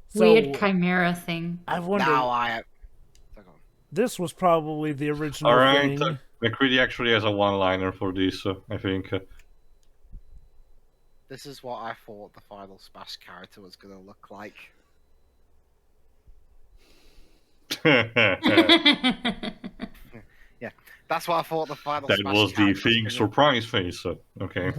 So, Weird chimera thing. I wonder... Now I... This was probably the original Alright, thing. McCready actually has a one-liner for this, I think. This is what I thought the final Smash character was going to look like. That That's what I thought the final Smash was the character thing was gonna... surprise face. Okay.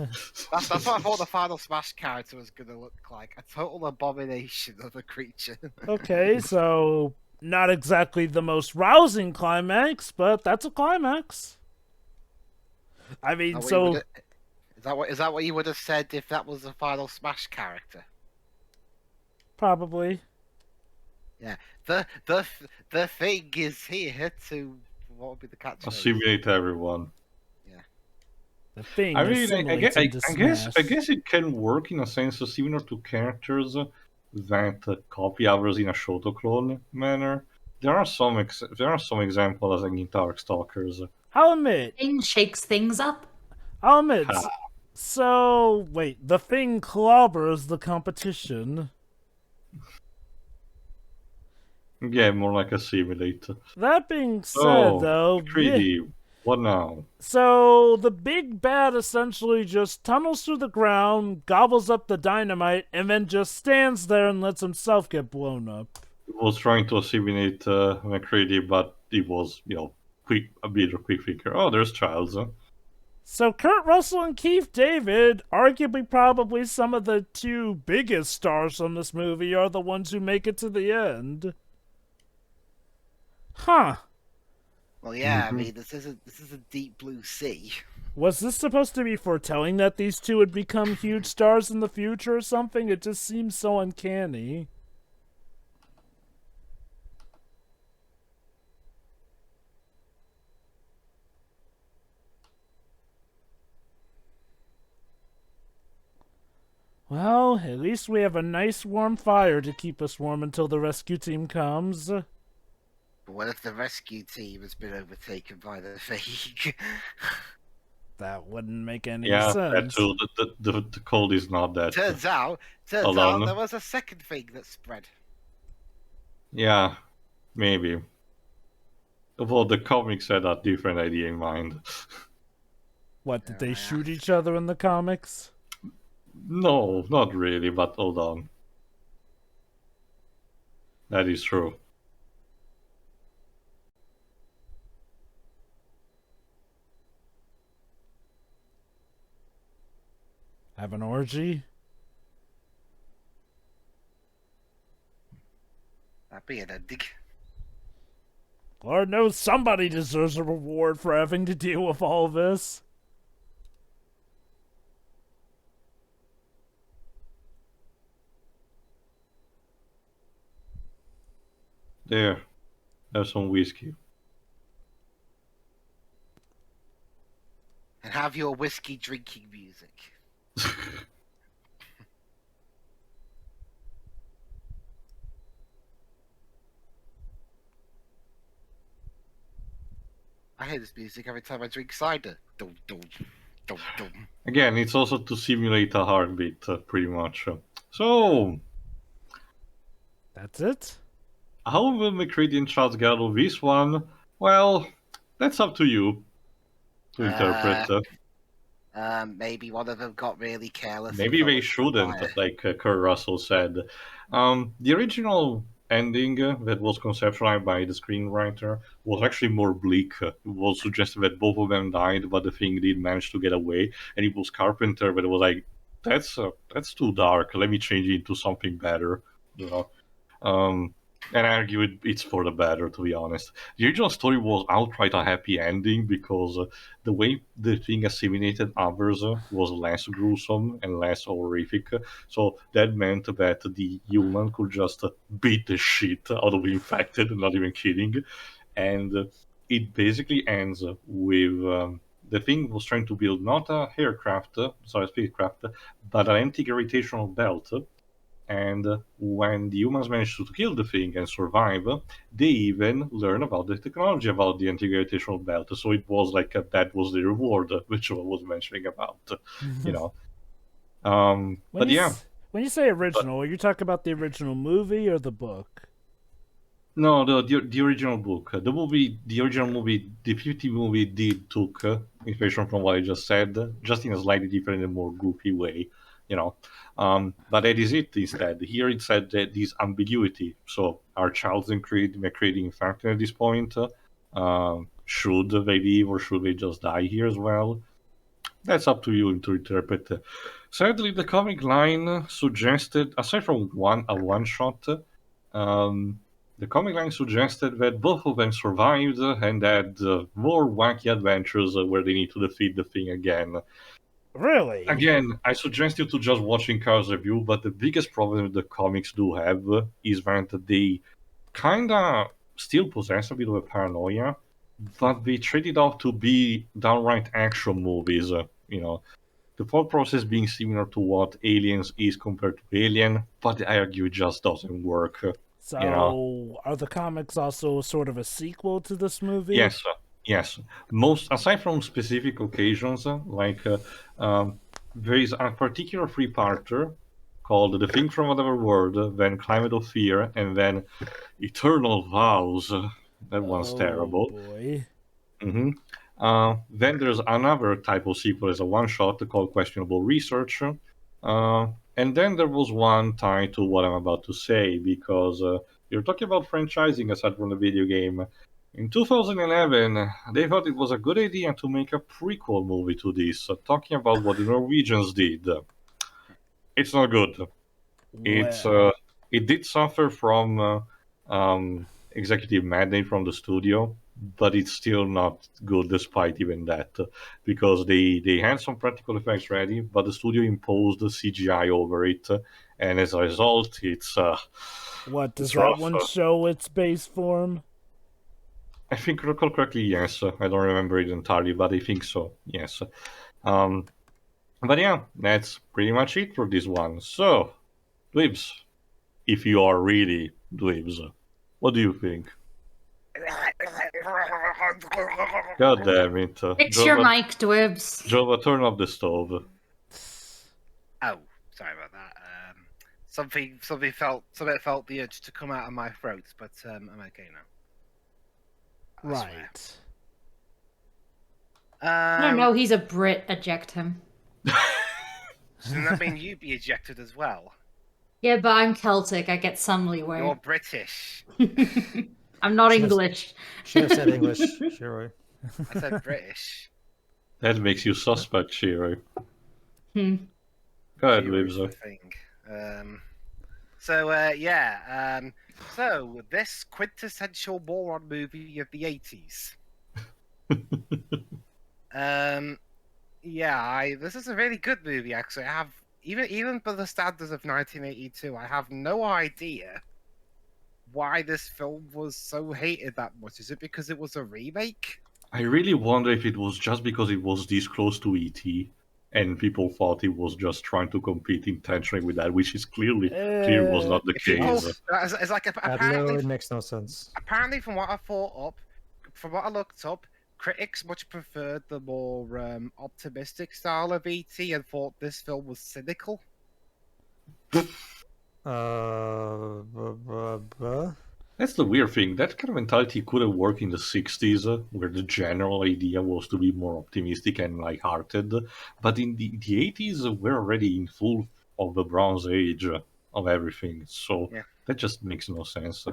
That's what I thought the final Smash character was going to look like. A total abomination of a creature. Okay, so not exactly the most rousing climax, but that's a climax. I mean, so Is that what you would have said if that was the final Smash character? probably. Yeah. The thing is here to... What would be the catchphrase? Assimilate everyone. The thing I mean, I guess Smash. it can work in a sense similar to characters that copy others in a Shotoclone manner. There are some examples like in Darkstalkers. I'll admit. Thing shakes things up. I'll admit. So, wait, the thing clobbers the competition. Yeah, more like assimilate. That being said, though... McCready, what now? So, the big bad essentially just tunnels through the ground, gobbles up the dynamite, and then just stands there and lets himself get blown up. He was trying to assimilate McCready, but it was, a bit of quick thinker. Oh, there's Childs. So Kurt Russell and Keith David, arguably probably some of the two biggest stars from this movie, are the ones who make it to the end. Huh. Well, yeah, I mean, this is a deep blue sea. Was this supposed to be foretelling that these two would become huge stars in the future or something? It just seems so uncanny. Well, at least we have a nice warm fire to keep us warm until the rescue team comes. But what if the rescue team has been overtaken by the thing? That wouldn't make any Yeah, sense. that too. The cold is not that. Turns out there was a second thing that spread. Yeah, maybe. Well, the comics had a different idea in mind. What, did they shoot each other in the comics? No, not really, but hold on. That is true. Have an orgy? That'd be an ending. Lord knows somebody deserves a reward for having to deal with all this. There. Have some whiskey. And have your whiskey drinking music. I hear this music every time I drink cider. Dum, dum, dum, dum. Again, it's also to simulate a heartbeat, pretty much. So, that's it? How will McCready and Charles get out of this one? Well, that's up to you to interpret. Maybe one of them got really careless. Maybe they shouldn't, like Kurt Russell said. The original ending that was conceptualized by the screenwriter was actually more bleak. It was suggested that both of them died, but the thing did manage to get away. And it was Carpenter, but it was like, that's too dark. Let me change it into something better. You know. And I argue it's for the better, to be honest. The original story was outright a happy ending because the way the thing assimilated others was less gruesome and less horrific. So that meant that the human could just beat the shit out of the infected, not even kidding. And it basically ends with the thing was trying to build not a spacecraft, but an anti-gravitational belt. And when the humans managed to kill the thing and survive, they even learn about the technology about the anti-gravitational belt. So it was like that was the reward, which I was mentioning about, you know. But yeah. When you say original, are you talking about the original movie or the book? No, the original book. The original movie, the 50 movie did took inspiration from what I just said, just in a slightly different and more goofy way. You know, but that is it instead. Here it said that this ambiguity. So are Charles and McCready infected at this point? Should they leave or should they just die here as well? That's up to you to interpret. Sadly, the comic line suggested, aside from a one shot, the comic line suggested that both of them survived and had more wacky adventures where they need to defeat the thing again. Really? Again, I suggest you to just watching Car's review, but the biggest problem the comics do have is that they kinda still possess a bit of a paranoia, but they trade it off to be downright action movies. You know, the thought process being similar to what Aliens is compared to Alien, but I argue it just doesn't work. So, you know? Are the comics also sort of a sequel to this movie? Yes. Yes, most aside from specific occasions, like there is a particular three-parter called "The Thing from Another World," then "Climate of Fear," and then "Eternal Vows." That one's terrible. Boy. Then there's another type of sequel as a one-shot called "Questionable Research," and then there was one tied to what I'm about to say because you're talking about franchising aside from the video game. In 2011, they thought it was a good idea to make a prequel movie to this, talking about what the Norwegians did. It's not good. Well. It did suffer from executive mandate from the studio, but it's still not good despite even that, because they had some practical effects ready, but the studio imposed CGI over it, and as a result, it's what does that one show its base form? I think recall correctly, yes. I don't remember it entirely, but I think so, yes. But yeah, that's pretty much it for this one. So, Dweebs, if you are really Dweebs, what do you think? God damn it. Fix your mic, Dwibs. Jova, turn off the stove. Oh, sorry about that. Something felt the urge to come out of my throat, but I'm okay now. Right. I don't know, he's a Brit. Eject him. Doesn't that mean you'd be ejected as well? Yeah, but I'm Celtic. I get some leeway. You're British. I'm not English. Should have said English, Shiro. I said British. That makes you suspect, Shiro. Go ahead, Libza. So this quintessential moron movie of the 80s. This is a really good movie, actually. I have, even for the standards of 1982, I have no idea why this film was so hated that much. Is it because it was a remake? I really wonder if it was just because it was this close to E.T. and people thought it was just trying to compete intentionally with that, which is clear was not the case. It's like That literally makes no sense. Apparently, from what I looked up, critics much preferred the more optimistic style of E.T. and thought this film was cynical. That's the weird thing. That kind of mentality could have worked in the 60s, where the general idea was to be more optimistic and light-hearted. But in the 80s, we're already in full of the Bronze Age of everything. So that just makes no sense.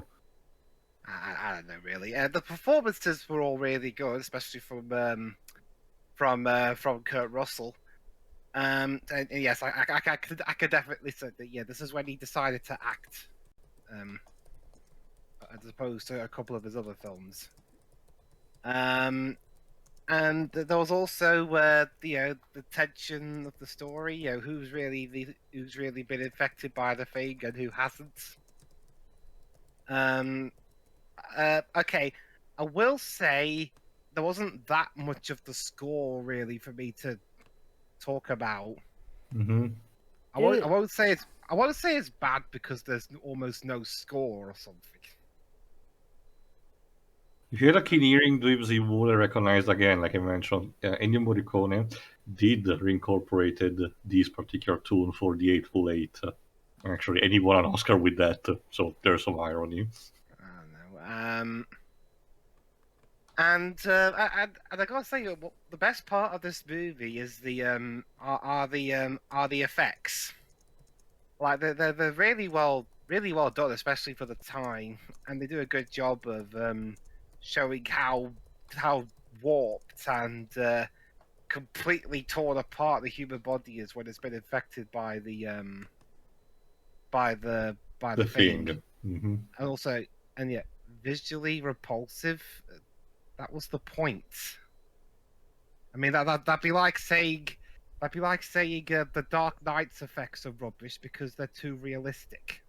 I don't know, really. The performances were all really good, especially from Kurt Russell. And yes, I could definitely say that. This is when he decided to act, as opposed to a couple of his other films. And there was also the tension of the story. Who's really been infected by the thing and who hasn't. Okay, I will say there wasn't that much of the score really for me to talk about. Mm-hmm. I won't say it's bad because there's almost no score or something. If you had a keen hearing, you would have recognized again, like I mentioned, Ennio Morricone did reincorporated this particular tune for the Eightful Eight. Actually, and he won an Oscar with that, so there's some irony. I don't know. And I gotta say, the best part of this movie is the effects. Like they're really well done, especially for the time, and they do a good job of showing how warped and completely torn apart the human body is when it's been infected by the thing. Mm-hmm. And also, visually repulsive. That was the point. I mean, that'd be like saying the Dark Knight's effects are rubbish because they're too realistic.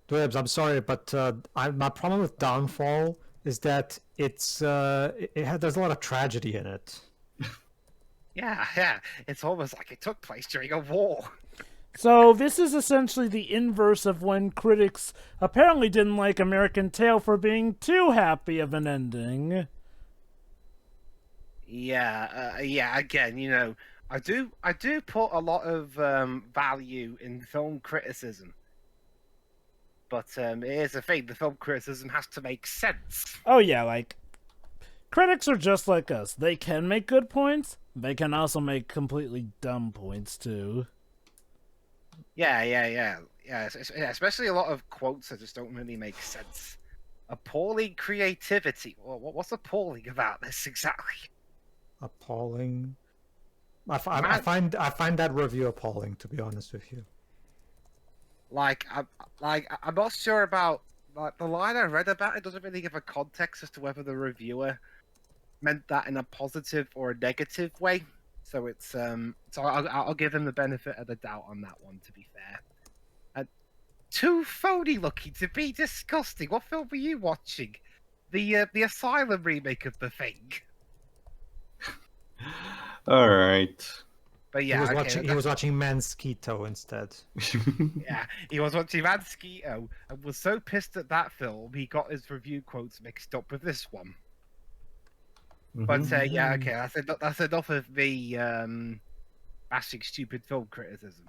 Dwebs, I'm sorry, but my problem with Downfall is that there's a lot of tragedy in it. Yeah. It's almost like it took place during a war. So this is essentially the inverse of when critics apparently didn't like American Tail for being too happy of an ending. Yeah. Again, I do put a lot of value in film criticism, but here's the thing: the film criticism has to make sense. Oh yeah, like critics are just like us. They can make good points. They can also make completely dumb points too. Yeah. Especially a lot of quotes that just don't really make sense. Appalling creativity. Well, what's appalling about this exactly? Appalling. I find that review appalling, to be honest with you. I'm not sure about the line I read about it. Doesn't really give a context as to whether the reviewer meant that in a positive or a negative way. So it's so I'll give him the benefit of the doubt on that one. To be fair, too phony looking to be disgusting. What film were you watching? The Asylum remake of The Thing. All right. But yeah, he was watching Mosquito instead. Yeah, he was watching Mosquito and was so pissed at that film he got his review quotes mixed up with this one. But yeah, okay, that's enough of the bashing stupid film criticism.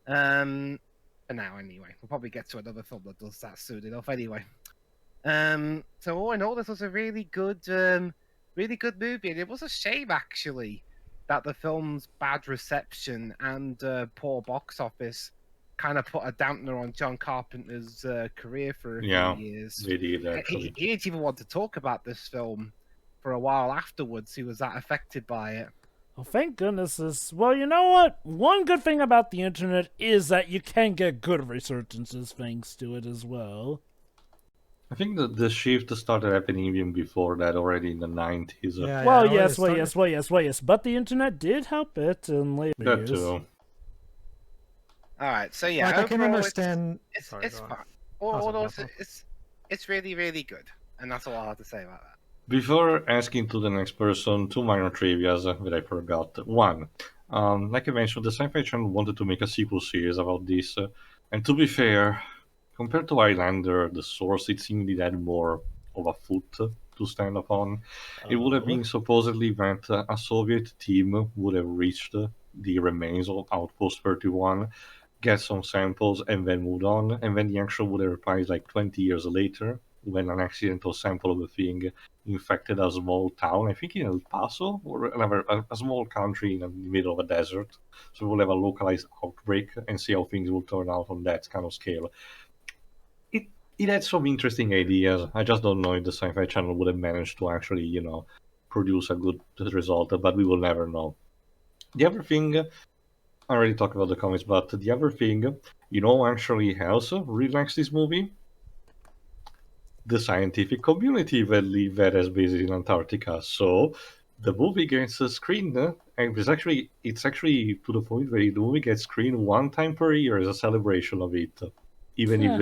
For now, anyway. We'll probably get to another film that does that soon enough, anyway. So all in all, this was a really good movie, and it was a shame actually that the film's bad reception and poor box office kind of put a dampener on John Carpenter's career for a few years. They did, actually. He didn't even want to talk about this film for a while afterwards. He was that affected by it. Well, thank goodness well, you know what? One good thing about the internet is that you can get good resurgences thanks to it as well. I think that the shift started happening even before that, already in the 90s. Yes. But the internet did help it in later years. That too. Alright, so yeah, like, I can understand. It's fine. It's really, really good. And that's all I have to say about that. Before asking to the next person, two minor trivias that I forgot. One, like I mentioned, the Sci-Fi Channel wanted to make a sequel series about this, and to be fair, compared to Highlander, the source, it seemed it had more of a foot to stand upon. It would have been supposedly that a Soviet team would have reached the remains of Outpost 31, get some samples, and then moved on, and then the action would have reprised like 20 years later, when an accidental sample of the thing infected a small town, I think in El Paso, or a small country in the middle of a desert. So we'll have a localized outbreak and see how things will turn out on that kind of scale. It had some interesting ideas. I just don't know if the Sci-Fi Channel would have managed to actually, produce a good result, but we will never know. The other thing, I already talked about the comics, but the other thing, actually else really likes this movie? The scientific community that has bases in Antarctica. So the movie gets screened, and it's actually to the point where the movie gets screened one time per year as a celebration of it. Even if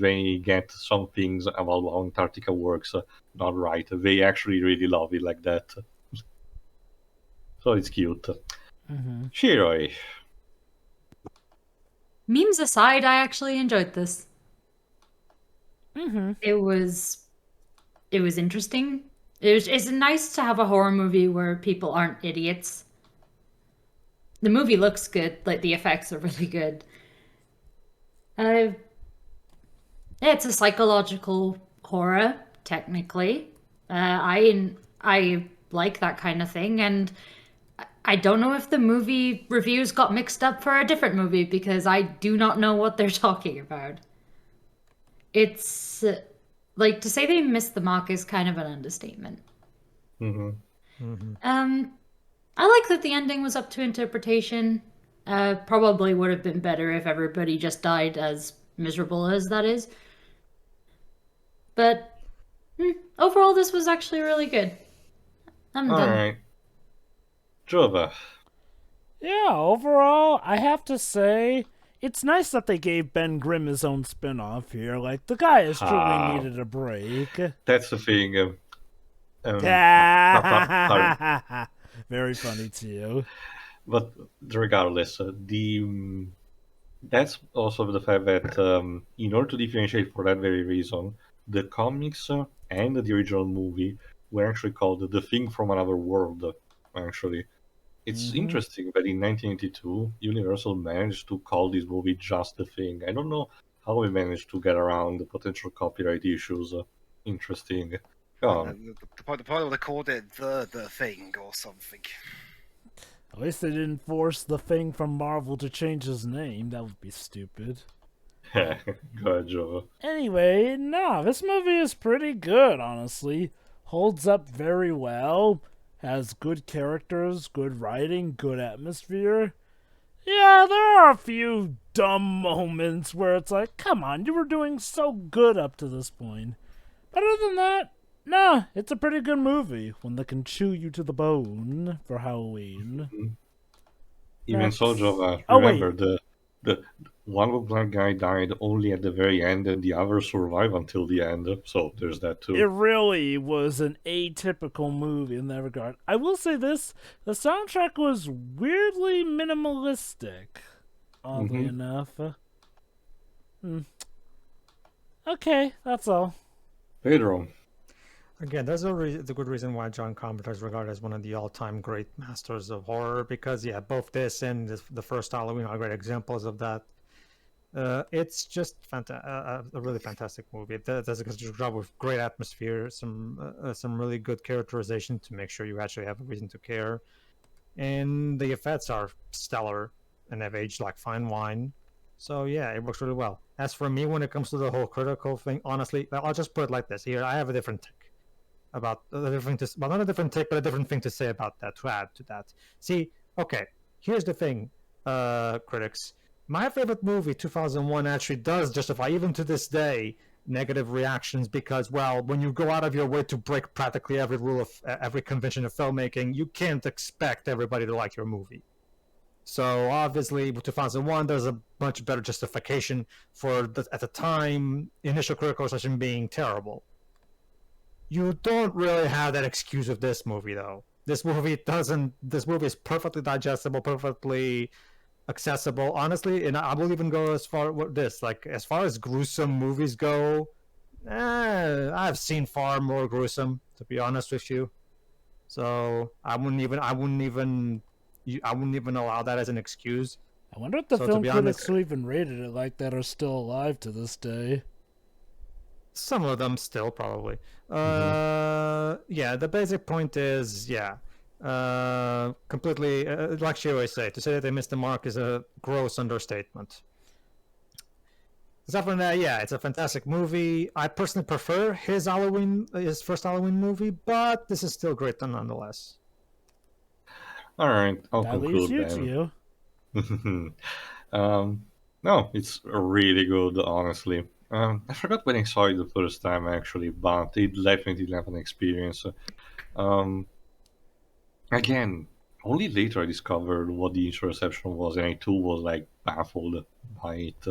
they get some things about how Antarctica works not right, they actually really love it like that. So it's cute. Shiroi. Memes aside, I actually enjoyed this. It was interesting. It's nice to have a horror movie where people aren't idiots. The movie looks good, like the effects are really good. It's a psychological horror, technically. I like that kind of thing, and I don't know if the movie reviews got mixed up for a different movie because I do not know what they're talking about. It's like, to say they missed the mark is kind of an understatement. I like that the ending was up to interpretation. Probably would have been better if everybody just died, as miserable as that is. But overall, this was actually really good. I'm done. Alright. Jova. Yeah, overall, I have to say, it's nice that they gave Ben Grimm his own spin-off here. Like, the guy has truly needed a break. That's the thing. Very funny too. But regardless, that's also the fact that in order to differentiate for that very reason, the comics and the original movie were actually called The Thing from Another World, actually. It's interesting that in 1982, Universal managed to call this movie just The Thing. I don't know how we managed to get around the potential copyright issues. Interesting. Go on. The point would have called it The Thing or something. At least they didn't force The Thing from Marvel to change his name. That would be stupid. Go ahead, Joe. Anyway, this movie is pretty good, honestly. Holds up very well. Has good characters, good writing, good atmosphere. Yeah, there are a few dumb moments where it's like, come on, you were doing so good up to this point. But other than that, it's a pretty good movie. One that can chew you to the bone for Halloween. Even so, Jova, remember the one black guy died only at the very end, and the others survive until the end. So there's that too. It really was an atypical movie in that regard. I will say this: the soundtrack was weirdly minimalistic. Oddly enough. Okay, that's all. Pedro. Again, there's the good reason why John Carpenter is regarded as one of the all-time great masters of horror, because yeah, both this and the first Halloween are great examples of that. It's just a really fantastic movie. It does a good job with great atmosphere, some really good characterization to make sure you actually have a reason to care, and the effects are stellar and have aged like fine wine. So yeah, it works really well. As for me, when it comes to the whole critical thing, honestly, I'll just put it like this. Here, I have a different take about a different, well, not a different take, but a different thing to say about that. To add to that, see, okay, here's the thing, critics. My favorite movie, 2001, actually does justify, even to this day, negative reactions because, well, when you go out of your way to break practically every rule of every convention of filmmaking, you can't expect everybody to like your movie. So obviously, with 2001, there's a much better justification for at the time initial critical reception being terrible. You don't really have that excuse with this movie, though. This movie doesn't. This movie is perfectly digestible, perfectly accessible, honestly, and I will even go as far with this. Like, as far as gruesome movies go, I've seen far more gruesome, to be honest with you. So I wouldn't even allow that as an excuse. I wonder if the film critics who even rated it like that are still alive to this day. Some of them still, probably. Yeah, the basic point is, yeah, completely, like she always say, to say that they missed the mark is a gross understatement. Aside from that, yeah, it's a fantastic movie. I personally prefer his first Halloween movie, but this is still great nonetheless. All right, I'll that conclude leaves you to you. No, it's really good, honestly. I forgot when I saw it the first time, actually, but it definitely left an experience. Again, only later I discovered what the initial reception was, and I too was like baffled by it.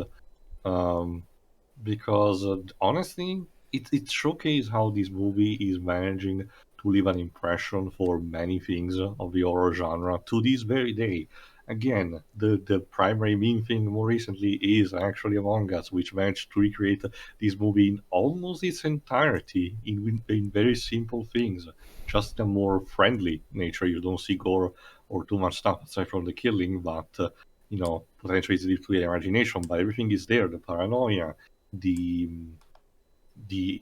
Because honestly, it showcases how this movie is managing to leave an impression for many things of the horror genre to this very day. Again, the primary meme thing more recently is actually Among Us, which managed to recreate this movie in almost its entirety in very simple things, just in a more friendly nature. You don't see gore or too much stuff aside from the killing, but potentially it's leave to the imagination. But everything is there: the paranoia, the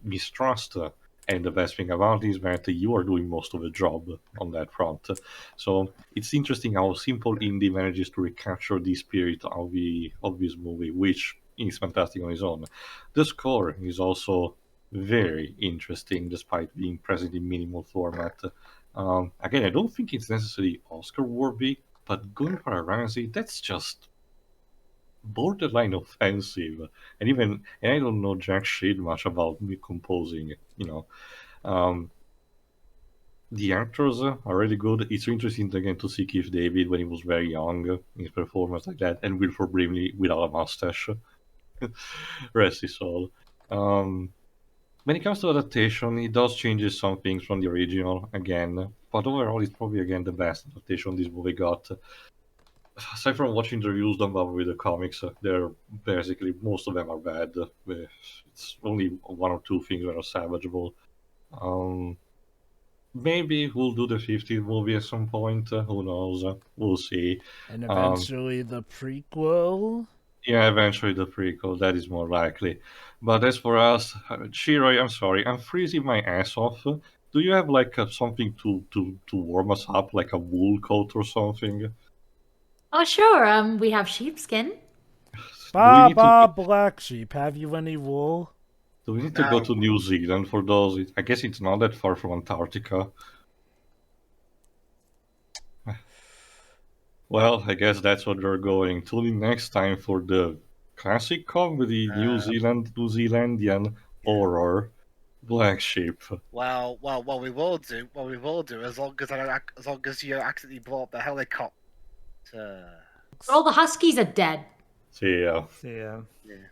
mistrust, and the best thing about it is that you are doing most of the job on that front. So it's interesting how simple indie manages to recapture the spirit of this movie, which is fantastic on its own. The score is also very interesting, despite being present in minimal format. Again, I don't think it's necessarily Oscar worthy, but going for a Ramsey, that's just borderline offensive. And I don't know jack shit much about me composing. The actors are really good. It's interesting again to see Keith David when he was very young in his performance like that, and Wilford Brimley without a mustache. Rest his soul. When it comes to adaptation, it does change some things from the original again, but overall, it's probably again the best adaptation this movie got. Aside from watching the reviews done with the comics, they're basically most of them are bad. It's only one or two things that are salvageable. Maybe we'll do the 50th movie at some point. Who knows? We'll see. And eventually the prequel. Yeah, eventually the prequel. That is more likely. But as for us, Shiroi, I'm sorry, I'm freezing my ass off. Do you have like something to warm us up, like a wool coat or something? Oh, sure. We have sheepskin. Black sheep. Have you any wool? Do we need to go to New Zealand for those? I guess it's not that far from Antarctica. Well, I guess that's what we're going. Tune in next time for the classic comedy New Zealandian horror, Black Sheep. Well, what we will do, as long as you accidentally blow up the helicopter. All the huskies are dead. See ya. See ya. Yeah.